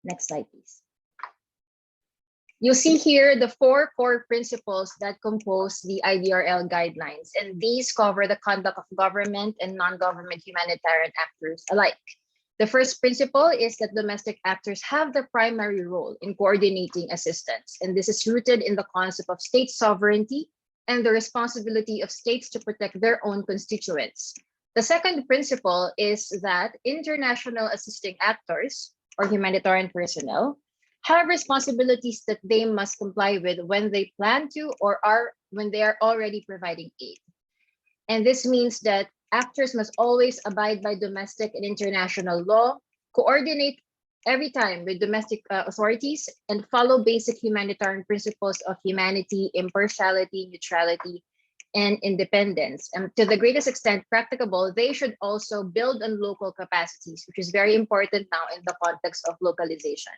Next slide, please. You'll see here the 4 core principles that compose the IDRL guidelines, and these cover the conduct of government and non-government humanitarian actors alike. The first principle is that domestic actors have the primary role in coordinating assistance, and this is rooted in the concept of state sovereignty and the responsibility of states to protect their own constituents. The second principle is that international assisting actors or humanitarian personnel have responsibilities that they must comply with when they plan to or when they are already providing aid. And this means that actors must always abide by domestic and international law, coordinate every time with domestic authorities, and follow basic humanitarian principles of humanity, impartiality, neutrality, and independence. And to the greatest extent practicable, they should also build on local capacities, which is very important now in the context of localization.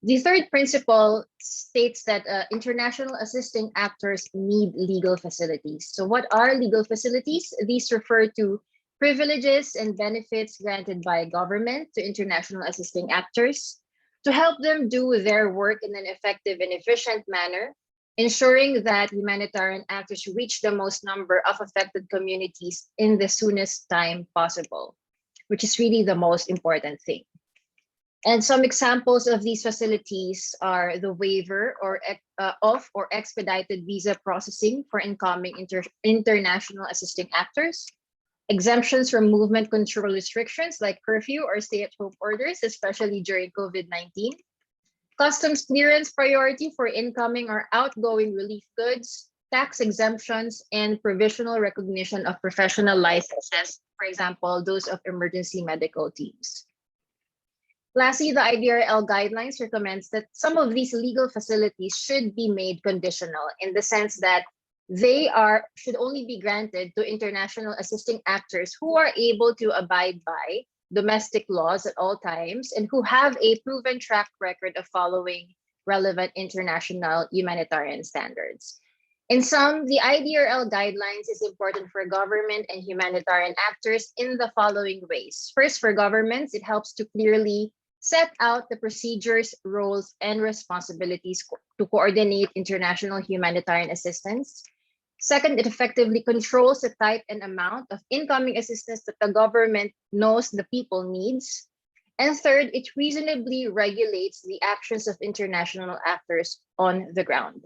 The third principle states that international assisting actors need legal facilities. So what are legal facilities? These refer to privileges and benefits granted by government to international assisting actors to help them do their work in an effective and efficient manner, ensuring that humanitarian actors reach the most number of affected communities in the soonest time possible, which is really the most important thing. And some examples of these facilities are the waiver of or expedited visa processing for incoming international assisting actors, exemptions from movement control restrictions like curfew or stay-at-home orders, especially during COVID-19, customs clearance priority for incoming or outgoing relief goods, tax exemptions, and provisional recognition of professional licenses, for example, those of emergency medical teams. Lastly, the IDRL guidelines recommends that some of these legal facilities should be made conditional in the sense that they should only be granted to international assisting actors who are able to abide by domestic laws at all times and who have a proven track record of following relevant international humanitarian standards. In sum, the IDRL guidelines is important for government and humanitarian actors in the following ways. First, for governments, it helps to clearly set out the procedures, roles, and responsibilities to coordinate international humanitarian assistance. Second, it effectively controls the type and amount of incoming assistance that the government knows the people needs. And third, it reasonably regulates the actions of international actors on the ground.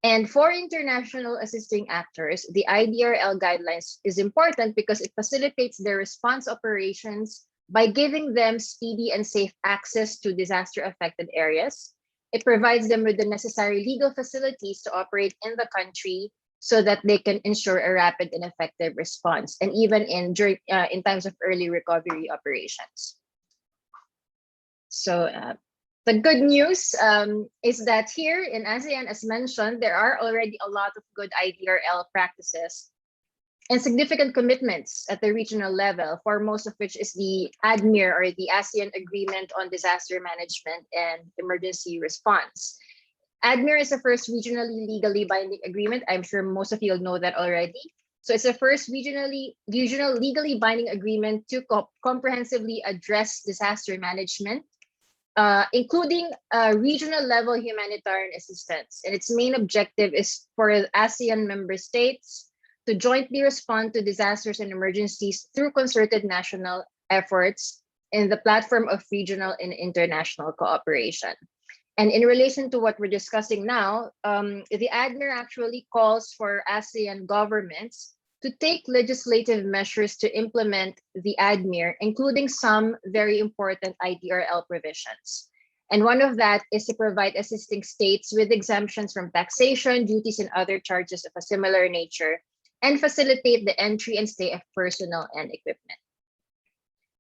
And for international assisting actors, the IDRL guidelines is important because it facilitates their response operations by giving them speedy and safe access to disaster-affected areas. It provides them with the necessary legal facilities to operate in the country so that they can ensure a rapid and effective response, and even in times of early recovery operations. So the good news is that here in ASEAN, as mentioned, there are already a lot of good IDRL practices and significant commitments at the regional level, for most of which is the ADMIR, or the ASEAN Agreement on Disaster Management and Emergency Response. ADMIR is the first regionally legally binding agreement. I'm sure most of you know that already. So it's the first regional legally binding agreement to comprehensively address disaster management, including regional level humanitarian assistance. And its main objective is for ASEAN member states to jointly respond to disasters and emergencies through concerted national efforts in the platform of regional and international cooperation. And in relation to what we're discussing now, the ADMIR actually calls for ASEAN governments to take legislative measures to implement the ADMIR, including some very important IDRL provisions. And one of that is to provide assisting states with exemptions from taxation, duties, and other charges of a similar nature, and facilitate the entry and stay of personnel and equipment.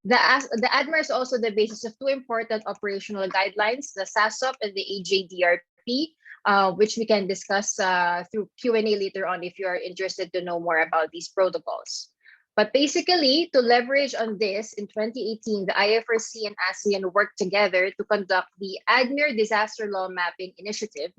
The ADMIR is also the basis of two important operational guidelines, the SASOP and the AJDRP, which we can discuss through Q&A later on if you are interested to know more about these protocols. But basically, to leverage on this, in 2018, the IFRC and ASEAN worked together to conduct the ADMIR Disaster Law Mapping Initiative,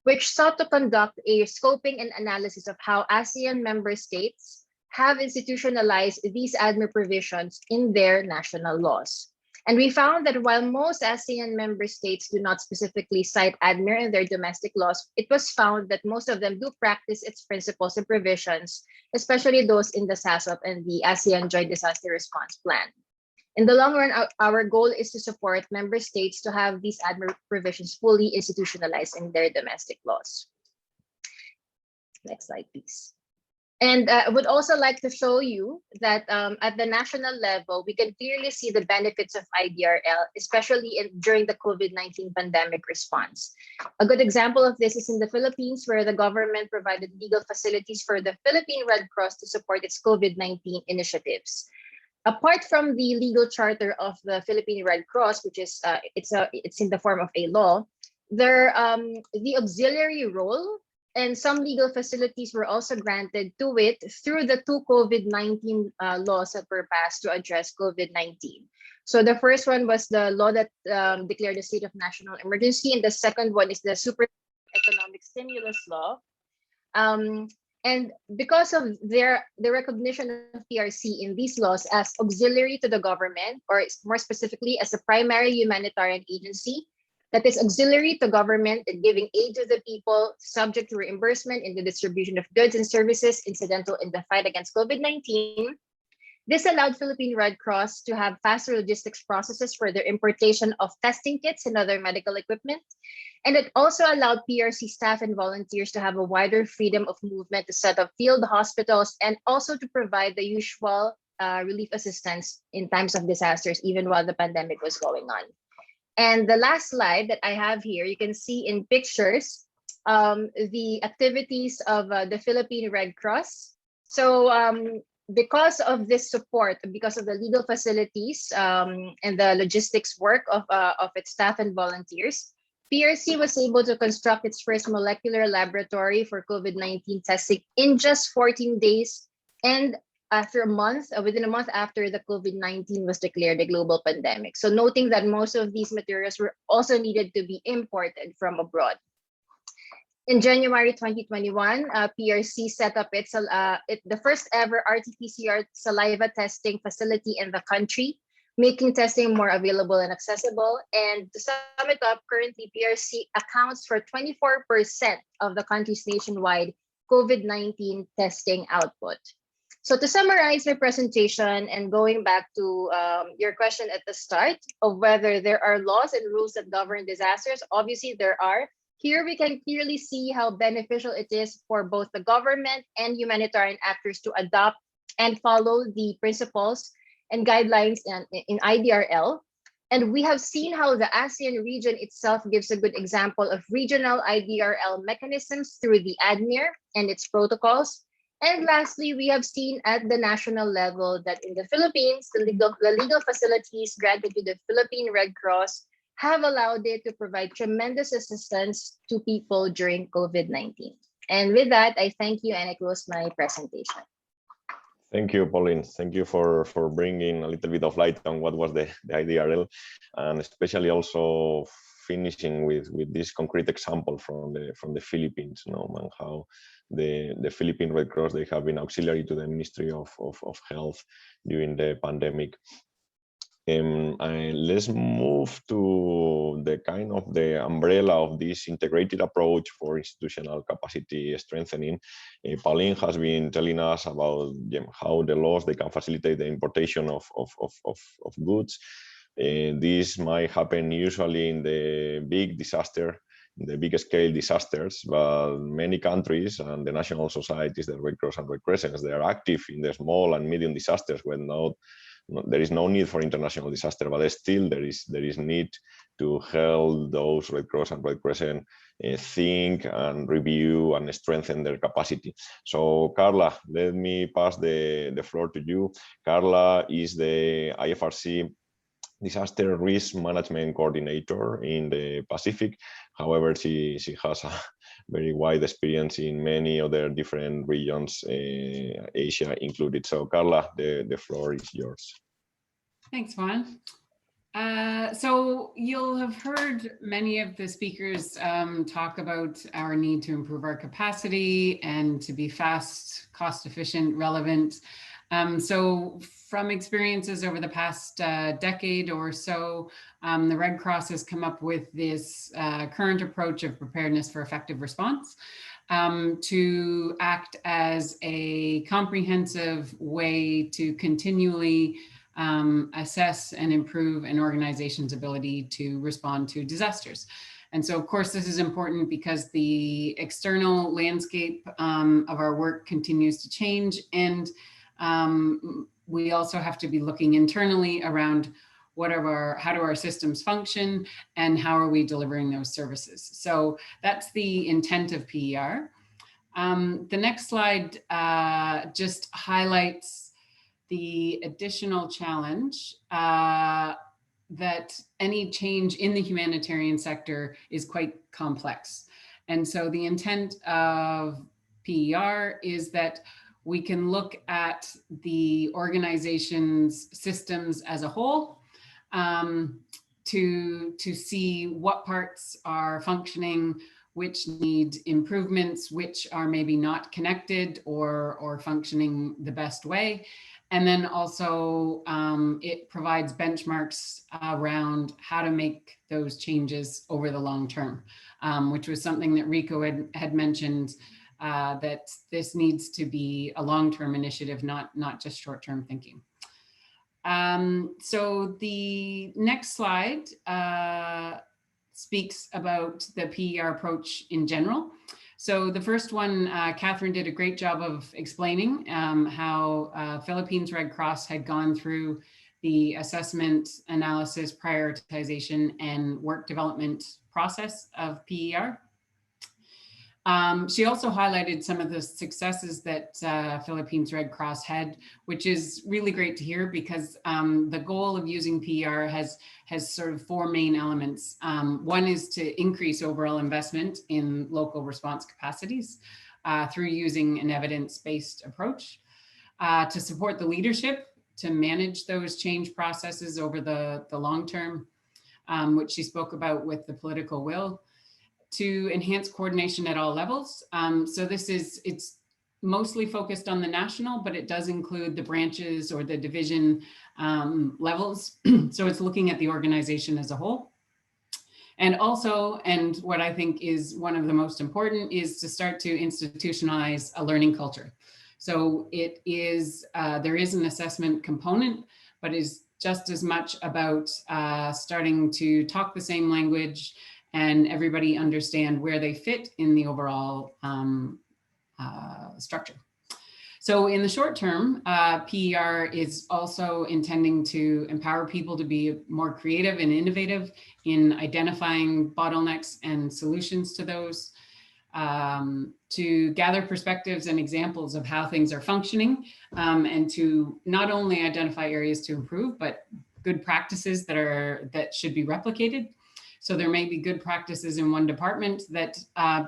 which sought to conduct a scoping and analysis of how ASEAN member states have institutionalized these ADMIR provisions in their national laws. And we found that while most ASEAN member states do not specifically cite ADMIR in their domestic laws, it was found that most of them do practice its principles and provisions, especially those in the SASOP and the ASEAN Joint Disaster Response Plan. In the long run, our goal is to support member states to have these ADMIR provisions fully institutionalized in their domestic laws. Next slide, please. And I would also like to show you that at the national level, we can clearly see the benefits of IDRL, especially during the COVID-19 pandemic response. A good example of this is in the Philippines, where the government provided legal facilities for the Philippine Red Cross to support its COVID-19 initiatives. Apart from the legal charter of the Philippine Red Cross, which is it's in the form of a law, the auxiliary role and some legal facilities were also granted to it through the two COVID-19 laws that were passed to address COVID-19. So the first one was the law that declared a state of national emergency, and the second one is the super economic stimulus law. And because of the recognition of PRC in these laws as auxiliary to the government, or more specifically as a primary humanitarian agency, that is auxiliary to government in giving aid to the people, subject to reimbursement in the distribution of goods and services incidental in the fight against COVID-19. This allowed Philippine Red Cross to have faster logistics processes for their importation of testing kits and other medical equipment. And it also allowed PRC staff and volunteers to have a wider freedom of movement to set up field hospitals and also to provide the usual relief assistance in times of disasters, even while the pandemic was going on. And the last slide that I have here, you can see in pictures the activities of the Philippine Red Cross. So because of this support, because of the legal facilities and the logistics work of its staff and volunteers, PRC was able to construct its first molecular laboratory for COVID-19 testing in just 14 days. And after a month, within a month after the COVID-19 was declared a global pandemic. So noting that most of these materials were also needed to be imported from abroad. In January 2021, PRC set up the first ever RT-PCR saliva testing facility in the country, making testing more available and accessible. And to sum it up, currently PRC accounts for 24% of the country's nationwide COVID-19 testing output. So to summarize my presentation and going back to your question at the start of whether there are laws and rules that govern disasters, obviously there are. Here we can clearly see how beneficial it is for both the government and humanitarian actors to adopt and follow the principles and guidelines in IDRL. And we have seen how the ASEAN region itself gives a good example of regional IDRL mechanisms through the ADMIR and its protocols. And lastly, we have seen at the national level that in the Philippines, the legal facilities granted to the Philippine Red Cross have allowed it to provide tremendous assistance to people during COVID-19. And with that, I thank you and I close my presentation. Thank you, Pauline. Thank you for bringing a little bit of light on what was the IDRL, and especially also finishing with this concrete example from the Philippines, you know, and how the Philippine Red Cross, they have been auxiliary to the Ministry of Health during the pandemic. Let's move to the kind of the umbrella of this integrated approach for institutional capacity strengthening. Pauline has been telling us about how the laws, they can facilitate the importation of goods. This might happen usually in the big disaster, the big scale disasters, but many countries and the national societies, the Red Cross and Red Crescents, they are active in the small and medium disasters when there is no need for international disaster, but still there is need to help those Red Cross and Red Crescent think and review and strengthen their capacity. So Carla, let me pass the floor to you. Carla is the IFRC Disaster Risk Management Coordinator in the Pacific. However, she has a very wide experience in many other different regions, Asia included. So Carla, the floor is yours. Thanks, Juan. So you'll have heard many of the speakers talk about our need to improve our capacity and to be fast, cost efficient, relevant. So from experiences over the past decade or so, the Red Cross has come up with this current approach of preparedness for effective response to act as a comprehensive way to continually assess and improve an organization's ability to respond to disasters. And so, of course, this is important because the external landscape of our work continues to change, and we also have to be looking internally around how do our systems function and how are we delivering those services. So that's the intent of PER. The next slide just highlights the additional challenge that any change in the humanitarian sector is quite complex. And so the intent of PER is that we can look at the organization's systems as a whole to see what parts are functioning, which need improvements, which are maybe not connected or functioning the best way. And then also it provides benchmarks around how to make those changes over the long term, which was something that Riku had mentioned, that this needs to be a long-term initiative, not just short-term thinking. So the next slide speaks about the PER approach in general. So the first one, Catherine did a great job of explaining how Philippines Red Cross had gone through the assessment, analysis, prioritization, and work development process of PER. She also highlighted some of the successes that Philippines Red Cross had, which is really great to hear because the goal of using PER has sort of four main elements. One is to increase overall investment in local response capacities through using an evidence-based approach, to support the leadership to manage those change processes over the long term, which she spoke about with the political will, to enhance coordination at all levels. So it's mostly focused on the national, but it does include the branches or the division levels. So it's looking at the organization as a whole. And also, and what I think is one of the most important, is to start to institutionalize a learning culture. So it is, there is an assessment component, but is just as much about starting to talk the same language and everybody understand where they fit in the overall structure. So in the short term, PER is also intending to empower people to be more creative and innovative in identifying bottlenecks and solutions to those, to gather perspectives and examples of how things are functioning, and to not only identify areas to improve, but good practices that should be replicated. So there may be good practices in one department that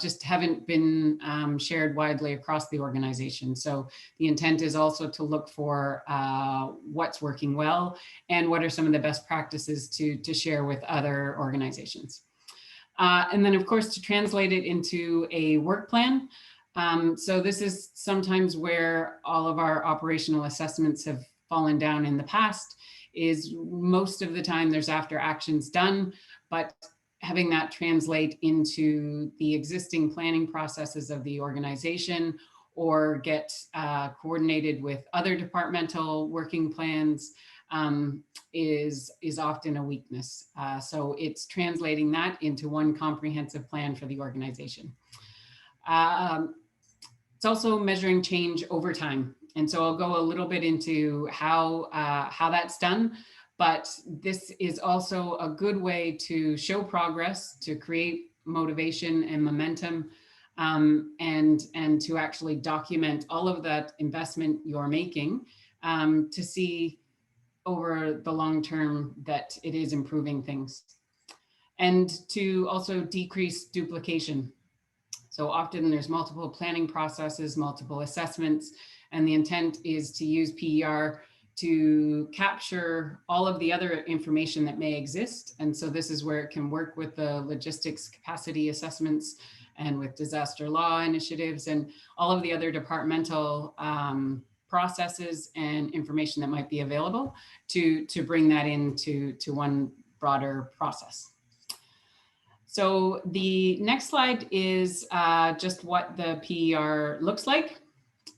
just haven't been shared widely across the organization. So the intent is also to look for what's working well and what are some of the best practices to share with other organizations. And then of course to translate it into a work plan. So this is sometimes where all of our operational assessments have fallen down in the past, is most of the time there's after actions done, but having that translate into the existing planning processes of the organization or get coordinated with other departmental working plans is often a weakness. So it's translating that into one comprehensive plan for the organization. It's also measuring change over time. And so I'll go a little bit into how that's done, but this is also a good way to show progress, to create motivation and momentum, and to actually document all of that investment you're making, to see over the long term that it is improving things. And to also decrease duplication. So often there's multiple planning processes, multiple assessments, and the intent is to use PER to capture all of the other information that may exist. And so this is where it can work with the logistics capacity assessments and with disaster law initiatives and all of the other departmental processes and information that might be available to bring that into one broader process. So the next slide is just what the PER looks like.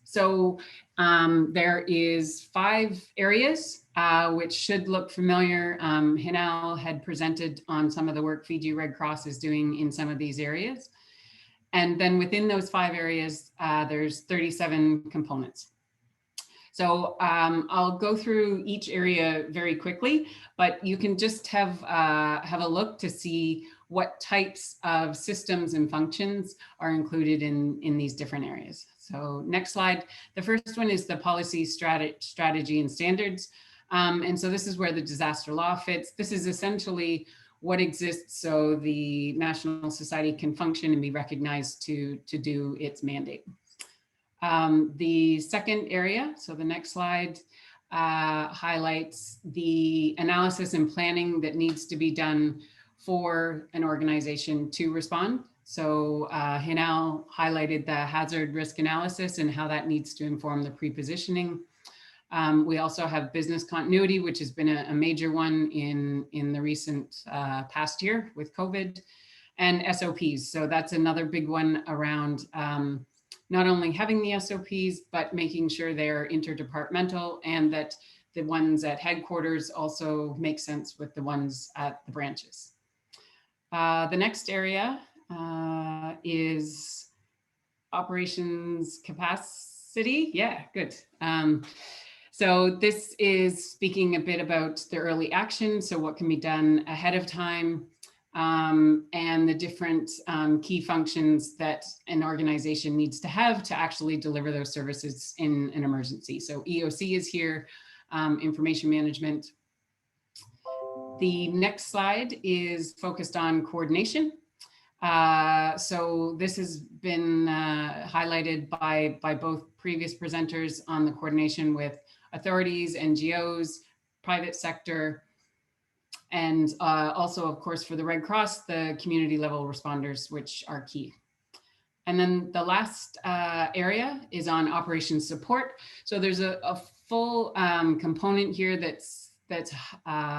So there is 5 areas which should look familiar. Hinal had presented on some of the work Fiji Red Cross is doing in some of these areas. And then within those 5 areas, there's 37 components. So I'll go through each area very quickly, but you can just have a look to see what types of systems and functions are included in these different areas. So next slide. The first one is the policy, strategy and standards. And so this is where the disaster law fits. This is essentially what exists so the National Society can function and be recognized to do its mandate. The second area, so the next slide, highlights the analysis and planning that needs to be done for an organization to respond. So Hinal highlighted the hazard risk analysis and how that needs to inform the pre-positioning. We also have business continuity, which has been a major one in the recent past year with COVID, and SOPs. So that's another big one around not only having the SOPs, but making sure they're interdepartmental and that the ones at headquarters also make sense with the ones at the branches. The next area is operations capacity. Yeah, good. So this is speaking a bit about the early action, so what can be done ahead of time, and the different key functions that an organization needs to have to actually deliver those services in an emergency. So EOC is here, information management. The next slide is focused on coordination. So this has been highlighted by both previous presenters on the coordination with authorities, NGOs, private sector, and also, of course, for the Red Cross, the community level responders, which are key. And then the last area is on operations support. So there's a full component here that's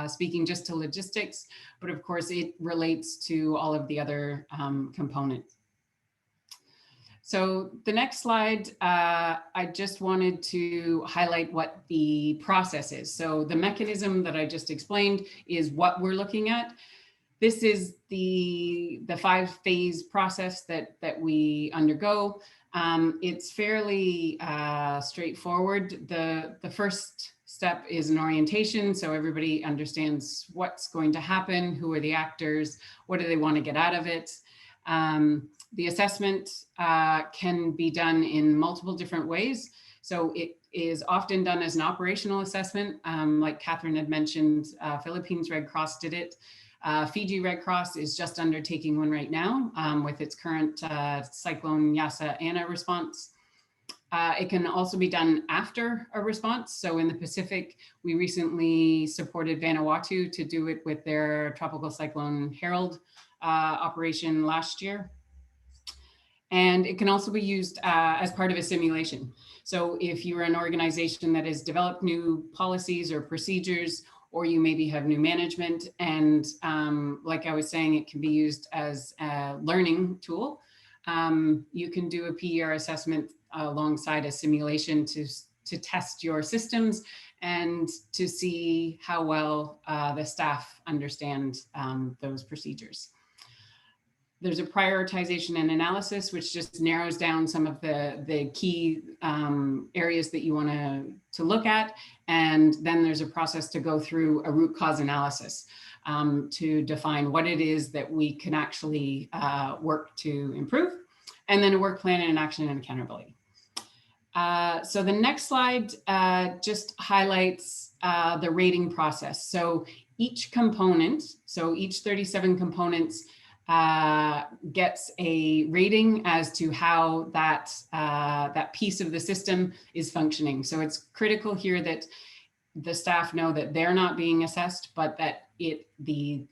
speaking just to logistics, but of course it relates to all of the other components. So the next slide, I just wanted to highlight what the process is. So the mechanism that I just explained is what we're looking at. This is the 5-phase process that we undergo. It's fairly straightforward. The first step is an orientation, so everybody understands what's going to happen, who are the actors, what do they want to get out of it. The assessment can be done in multiple different ways. So it is often done as an operational assessment. Like Catherine had mentioned, Philippine Red Cross did it. Fiji Red Cross is just undertaking one right now with its current Cyclone Yasa Ana response. It can also be done after a response. So in the Pacific, we recently supported Vanuatu to do it with their Tropical Cyclone Herald operation last year. And it can also be used as part of a simulation. So if you're an organization that has developed new policies or procedures, or you maybe have new management, and like I was saying, it can be used as a learning tool. You can do a PER assessment alongside a simulation to test your systems and to see how well the staff understand those procedures. There's a prioritization and analysis, which just narrows down some of the key areas that you want to look at. And then there's a process to go through a root cause analysis to define what it is that we can actually work to improve. And then a work plan and action and accountability. So the next slide just highlights the rating process. So each component, so each 37 components gets a rating as to how that piece of the system is functioning. So it's critical here that the staff know that they're not being assessed, but that the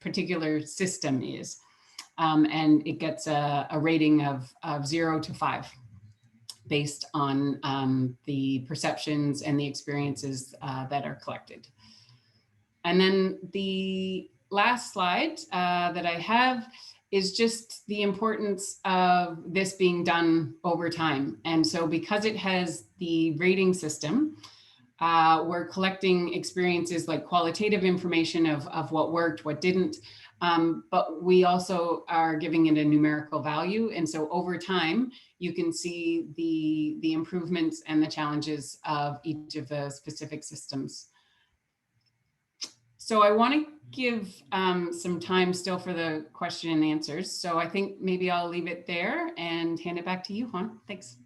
particular system is. And it gets a rating of 0 to 5 based on the perceptions and the experiences that are collected. And then the last slide that I have is just the importance of this being done over time. And so because it has the rating system, we're collecting experiences like qualitative information of what worked, what didn't, but we also are giving it a numerical value. And so over time, you can see the improvements and the challenges of each of the specific systems. So I want to give some time still for the question and answers. So I think maybe I'll leave it there and hand it back to you, Juan. Thanks.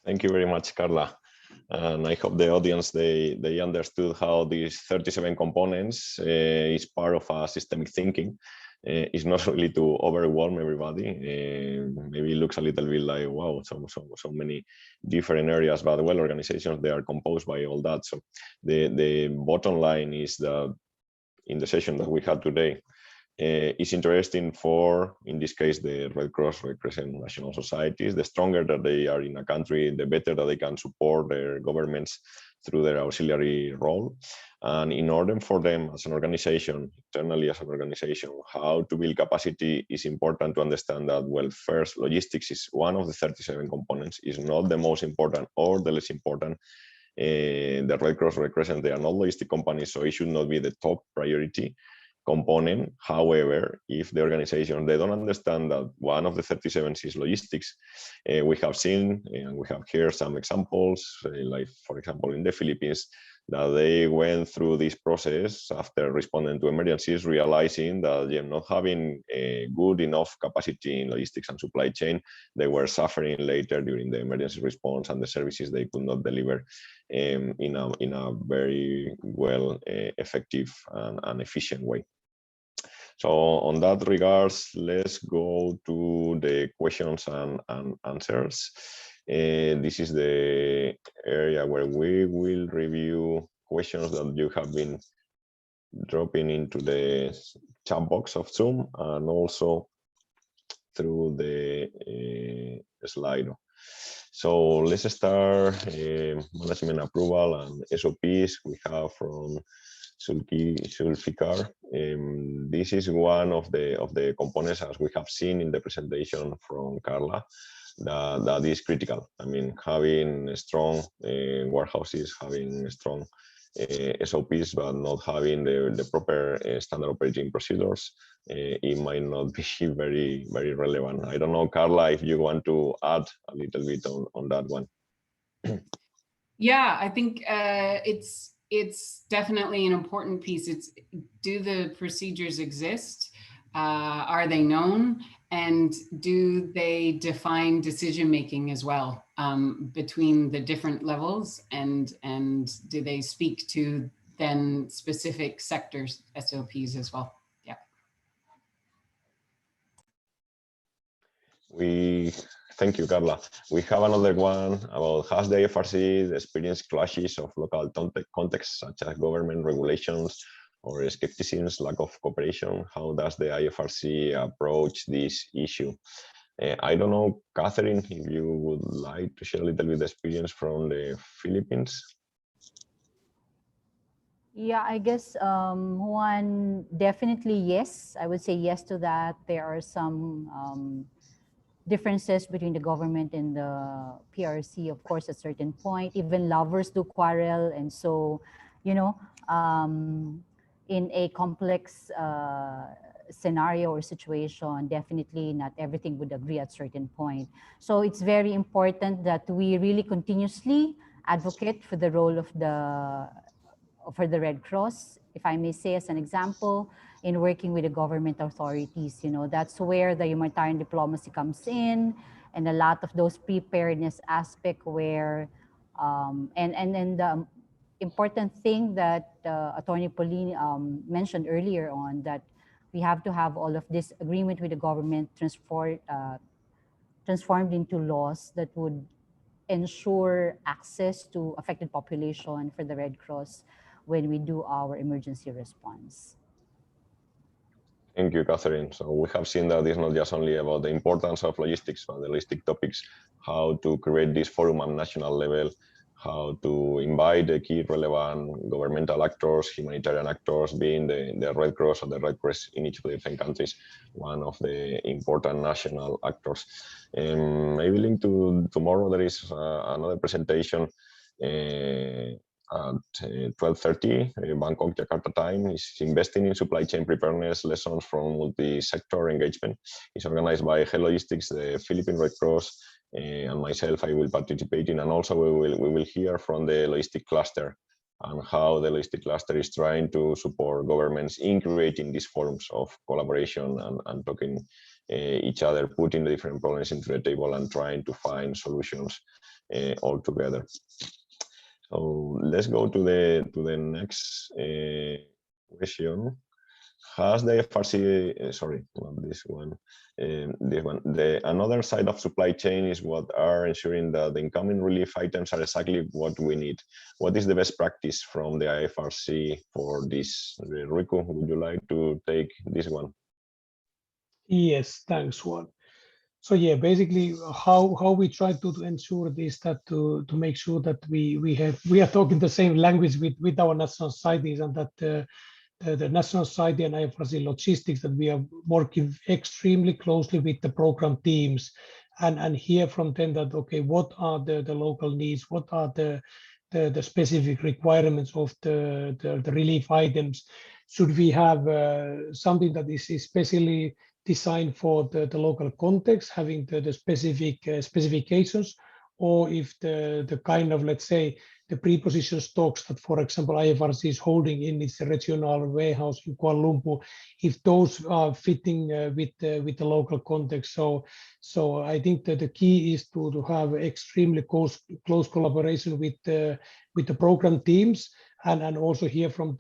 Thank you very much, Carla. And I hope the audience, they understood how these 37 components is part of a systemic thinking. It's not really to overwhelm everybody. Maybe it looks a little bit like, wow, so many different areas, but well, organizations, they are composed by all that. So the bottom line is that in the session that we had today, it's interesting for, in this case, the Red Cross, Red Crescent national societies. The stronger that they are in a country, the better that they can support their governments through their auxiliary role. And in order for them as an organization, internally as an organization, how to build capacity is important to understand that, well, first, logistics is one of the 37 components, is not the most important or the less important. the Red Cross, Red Crescent, they are not logistic companies, so it should not be the top priority component. However, if the organization, they don't understand that one of the 37 is logistics, we have seen and we have heard some examples, like for example in the Philippines, that they went through this process after responding to emergencies, realizing that not having a good enough capacity in logistics and supply chain, they were suffering later during the emergency response, and the services they could not deliver in a very well effective and efficient way. So on that regards, let's go to the questions and answers. This is the area where we will review questions that you have been dropping into the chat box of Zoom, and also through the Slido. So let's start management approval and SOPs we have from Sulfikar. This is one of the components, as we have seen in the presentation from Carla, that is critical. I mean, having strong warehouses, having strong SOPs, but not having the proper standard operating procedures, it might not be very, very relevant. I don't know, Carla, if you want to add a little bit on that one. Yeah, I think it's definitely an important piece. It's, do the procedures exist? Are they known? And do they define decision-making as well between the different levels? And do they speak to then specific sectors SOPs as well? Yeah. Thank you, Carla. We have another one about, has the IFRC experienced clashes of local contexts such as government regulations or skepticism, lack of cooperation? How does the IFRC approach this issue? I don't know, Catherine, if you would like to share a little bit of experience from the Philippines. Yeah, I guess Juan, definitely yes. I would say yes to that. There are some differences between the government and the PRC, of course, at a certain point. Even lovers do quarrel. And so, you know, in a complex scenario or situation, definitely not everything would agree at a certain point. So it's very important that we really continuously advocate for the role of the Red Cross, if I may say, as an example, in working with the government authorities. You know, that's where the humanitarian diplomacy comes in, and a lot of those preparedness aspect where, and the important thing that Attorney Pauline mentioned earlier on, that we have to have all of this agreement with the government transformed into laws that would ensure access to affected population for the Red Cross when we do our emergency response. Thank you, Catherine. So we have seen that it's not just only about the importance of logistics, but the logistic topics, how to create this forum at national level, how to invite the key relevant governmental actors, humanitarian actors, being the Red Cross or the Red Cross in each of the different countries, one of the important national actors. Maybe linked to tomorrow, there is another presentation at 12:30 Bangkok, Jakarta time, is investing in supply chain preparedness, lessons from multi-sector engagement. It's organized by HELiX, the Philippine Red Cross, and myself. I will participate in, and also we will hear from the logistic cluster and how the logistic cluster is trying to support governments in creating these forums of collaboration and talking each other, putting the different problems into the table and trying to find solutions all together. So let's go to the next question. Has the IFRC, sorry, not this one, this one. Another side of supply chain is what are ensuring that the incoming relief items are exactly what we need. What is the best practice from the IFRC for this? Riku, would you like to take this one? Yes, thanks, Juan. So yeah, basically how we try to ensure this, that to make sure that we are talking the same language with our national societies, and that the national society and IFRC logistics, that we are working extremely closely with the program teams and hear from them that, okay, what are the local needs, what are the the specific requirements of the relief items. Should we have something that is especially designed for the local context, having the specific specifications, or if the kind of, let's say, the preposition stocks that, for example, IFRC is holding in its regional warehouse in Kuala Lumpur, if those are fitting with the local context. So I think that the key is to have extremely close collaboration with the program teams, and also hear from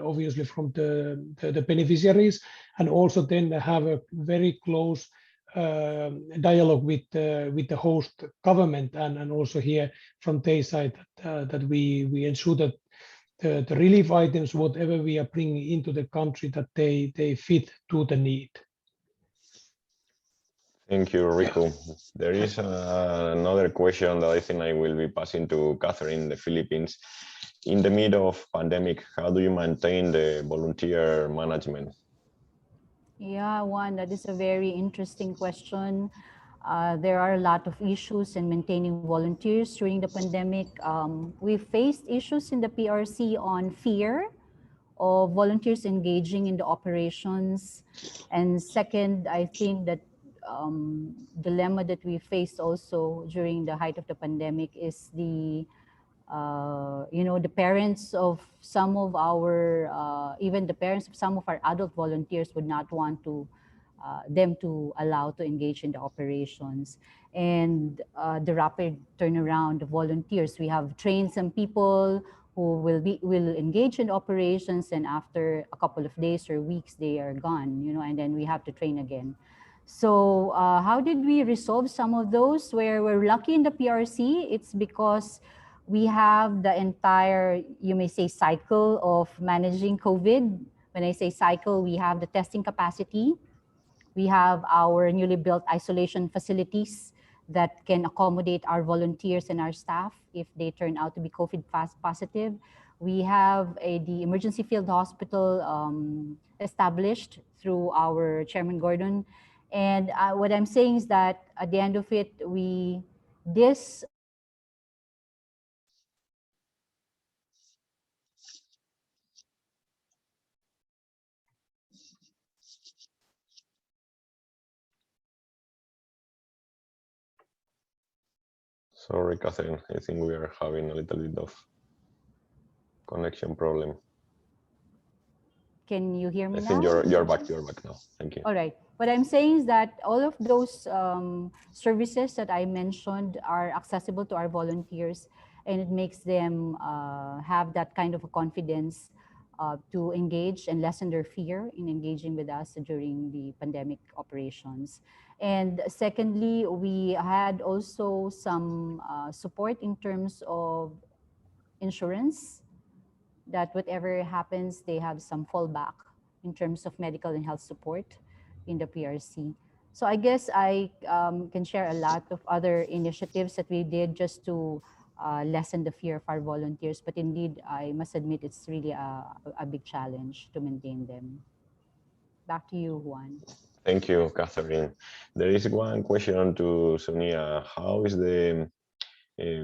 obviously from the beneficiaries, and also then have a very close dialogue with the host government, and also here from their side that we ensure that the relief items, whatever we are bringing into the country, that they fit to the need. Thank you, Riku. There is another question that I think I will be passing to Catherine in the Philippines. In the middle of pandemic, how do you maintain the volunteer management? Yeah, Juan, that is a very interesting question. There are a lot of issues in maintaining volunteers during the pandemic. We faced issues in the PRC on fear of volunteers engaging in the operations. And second, I think that dilemma that we faced also during the height of the pandemic is the the parents of some of our, even the parents of some of our adult volunteers would not want them to allow to engage in the operations. And the rapid turnaround of volunteers. We have trained some people who will engage in operations, and after a couple of days or weeks, they are gone, and then we have to train again. So how did we resolve some of those? Where we're lucky in the PRC, it's because we have the entire, you may say, cycle of managing COVID. When I say cycle, we have the testing capacity. We have our newly built isolation facilities that can accommodate our volunteers and our staff if they turn out to be COVID positive. We have the emergency field hospital established through our Chairman Gordon. And what I'm saying is that at the end of it, this Sorry, Catherine, I think we are having a little bit of connection problem. Can you hear me now? I think you're back now. Thank you. All right. What I'm saying is that all of those services that I mentioned are accessible to our volunteers, and it makes them have that kind of a confidence to engage and lessen their fear in engaging with us during the pandemic operations. And secondly, we had also some support in terms of insurance, that whatever happens, they have some fallback in terms of medical and health support in the PRC. So I guess I can share a lot of other initiatives that we did just to lessen the fear of our volunteers. But indeed, I must admit, it's really a big challenge to maintain them. Back to you, Juan. Thank you, Catherine. There is one question to Sunia. How is the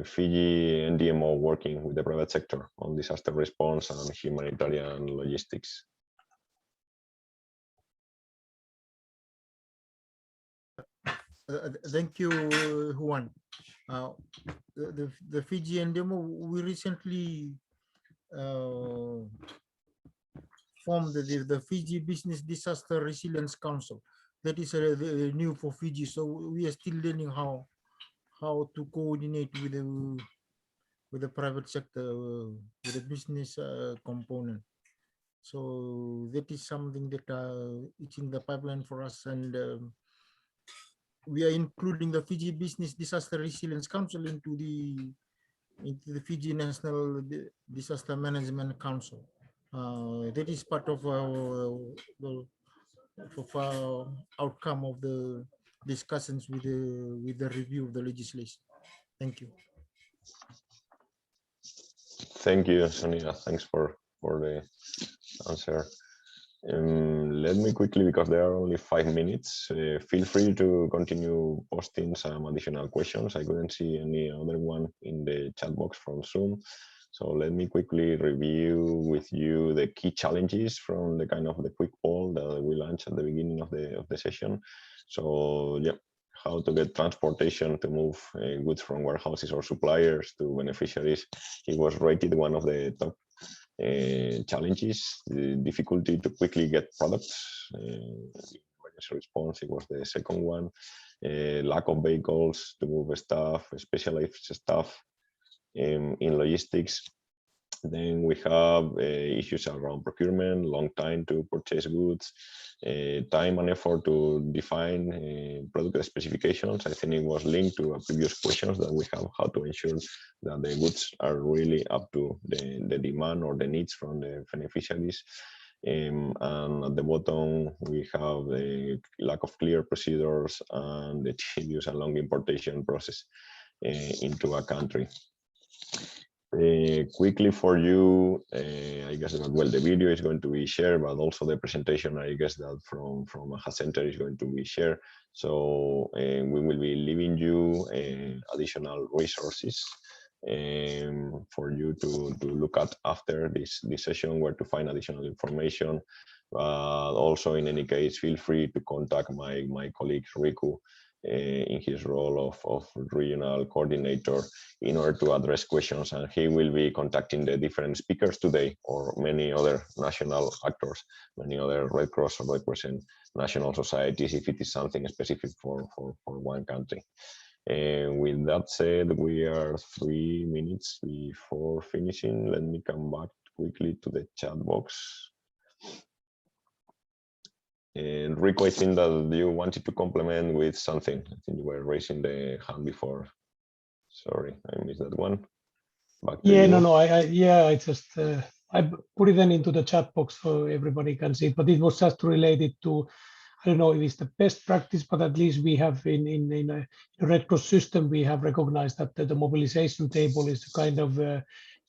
Fiji NDMO working with the private sector on disaster response and humanitarian logistics? Thank you, Juan. The Fiji NDMO, we recently formed the Fiji Business Disaster Resilience Council. That is new for Fiji, so we are still learning how to coordinate with the private sector, with the business component. So that is something that it's in the pipeline for us, and we are including the Fiji Business Disaster Resilience Council into the Fiji National Disaster Management Council. That is part of our outcome of the discussions with the review of the legislation. Thank you. Thank you, Sunia. Thanks for the answer. Let me quickly, because there are only 5 minutes, feel free to continue posting some additional questions. I couldn't see any other one in the chat box from Zoom. So let me quickly review with you the key challenges from the kind of the quick poll that we launched at the beginning of the session. So yeah, how to get transportation to move goods from warehouses or suppliers to beneficiaries. It was rated one of the top challenges. The difficulty to quickly get products. Emergency response, it was the second one. Lack of vehicles to move staff, specialized staff in logistics. Then we have issues around procurement, long time to purchase goods, time and effort to define product specifications. I think it was linked to a previous questions that we have, how to ensure that the goods are really up to the demand or the needs from the beneficiaries. And at the bottom, we have the lack of clear procedures and the tedious and long importation process into a country. Quickly for you, I guess that, well, the video is going to be shared, but also the presentation, I guess that from AHA Center is going to be shared. So we will be leaving you additional resources for you to look at after this session, where to find additional information. Also, in any case, feel free to contact my colleague Riku in his role of regional coordinator in order to address questions, and he will be contacting the different speakers today or many other national actors, many other Red Cross or Red Crescent national societies if it is something specific for one country. With that said, we are 3 minutes before finishing. Let me come back quickly to the chat box. And Riku, I think that you wanted to complement with something. I think you were raising the hand before. Sorry, I missed that one. Back to you. No, I just I put it then into the chat box so everybody can see it, but it was just related to, I don't know if it's the best practice, but at least we have in a Red Cross system, we have recognized that the mobilization table is kind of a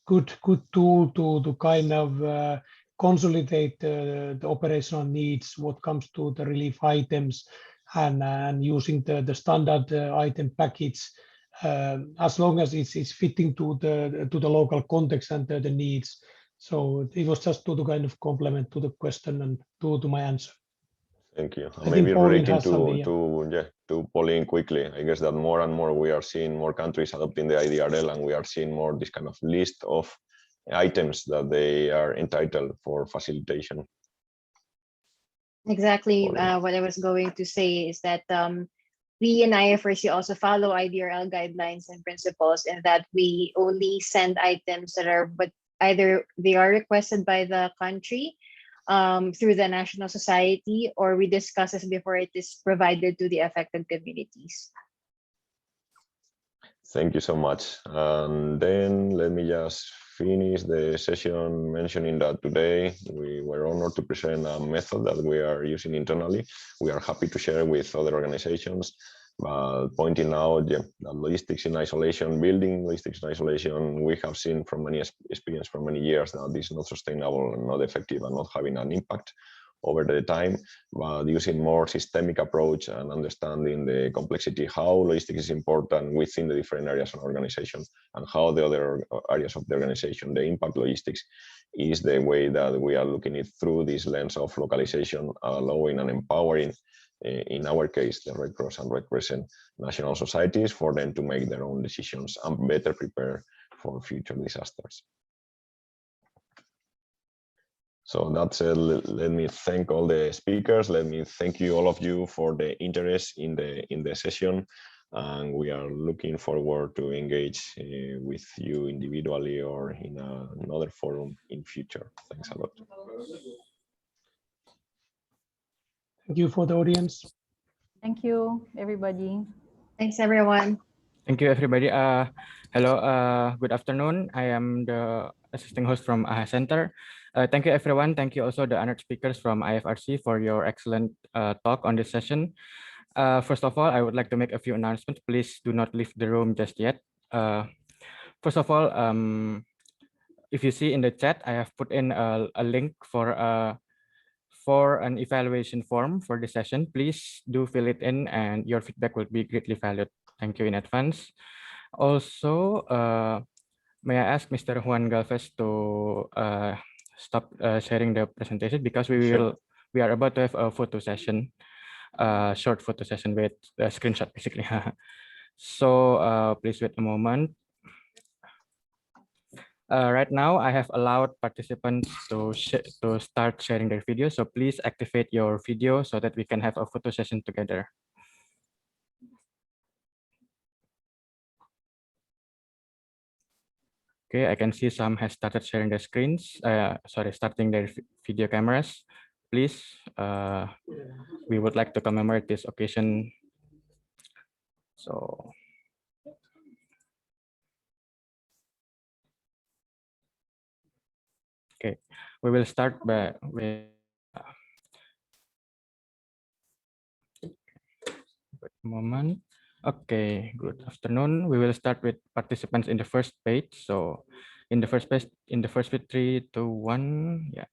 good tool to kind of consolidate the operational needs, what comes to the relief items, and using the standard item package, as long as it's fitting to the local context and the needs. So it was just to kind of complement to the question and to my answer. Thank you. I Maybe relating to Pauline quickly, I guess that more and more we are seeing more countries adopting the IDRL, and we are seeing more this kind of list of items that they are entitled for facilitation. Exactly what I was going to say is that we in IFRC also follow IDRL guidelines and principles, in that we only send items that are, but either they are requested by the country through the national society, or we discuss this before it is provided to the affected communities. Thank you so much. And then let me just finish the session mentioning that today we were honored to present a method that we are using internally. We are happy to share with other organizations, but pointing out that logistics in isolation, building logistics in isolation, we have seen from many experience from many years that this is not sustainable and not effective and not having an impact over the time, but using more systemic approach and understanding the complexity, how logistics is important within the different areas of organization, and how the other areas of the organization, the impact logistics, is the way that we are looking it through this lens of localization, allowing and empowering, in our case, the Red Cross and Red Crescent national societies, for them to make their own decisions and better prepare for future disasters. So that's it. Let me thank all the speakers. Let me thank you, all of you, for the interest in the session. And we are looking forward to engage with you individually or in another forum in future. Thanks a lot. Thank you for the audience. Thank you, everybody. Thanks, everyone. Thank you, everybody. Hello, good afternoon. I am the assisting host from AHA Center. Thank you, everyone. Thank you also the honored speakers from IFRC for your excellent talk on this session. First of all, I would like to make a few announcements. Please do not leave the room just yet. First of all, if you see in the chat, I have put in a link for for an evaluation form for the session. Please do fill it in, and your feedback will be greatly valued. Thank you in advance. Also, may I ask Mr. Juan Galvez to stop sharing the presentation, because we are about to have a photo session, short photo session with a screenshot basically. So please wait a moment. Right now, I have allowed participants to start sharing their video. So please activate your video so that we can have a photo session together. Okay, I can see some has started sharing their screens. Starting their video cameras. Please, we would like to commemorate this occasion. So. Okay, we will start with wait a moment. Okay, good afternoon. We will start with participants in the first page. So in the first page, 3, 2, 1, yeah.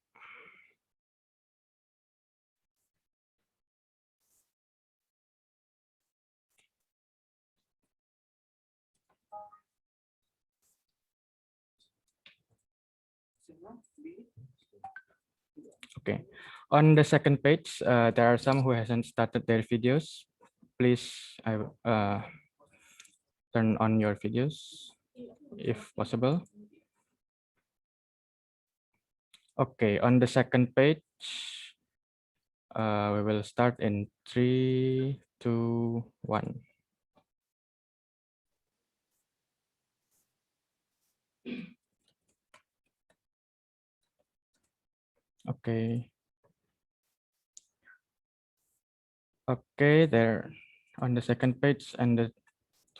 Okay, on the second page, there are some who hasn't started their videos. Please turn on your videos if possible. Okay, on the second page, we will start in 3, 2, 1. Okay. Okay, there on the second page, and the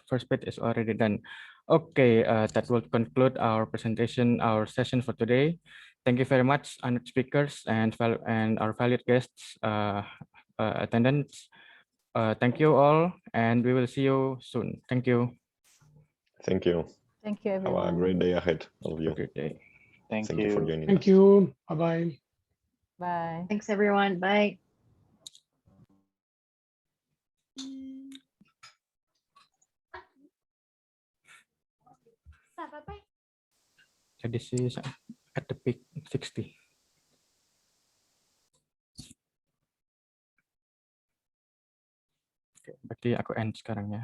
first page is already done. Okay, that will conclude our presentation, our session for today. Thank you very much, honored speakers and our valued guests, attendants. Thank you all, and we will see you soon. Thank you. Thank you. Thank you, everyone. Have a great day ahead, all of you. Great day. Thank you for you. joining Thank us. you. Bye-bye. Bye. Thanks, everyone. Bye. So this is at the peak 60. Oke, berarti aku end sekarang ya.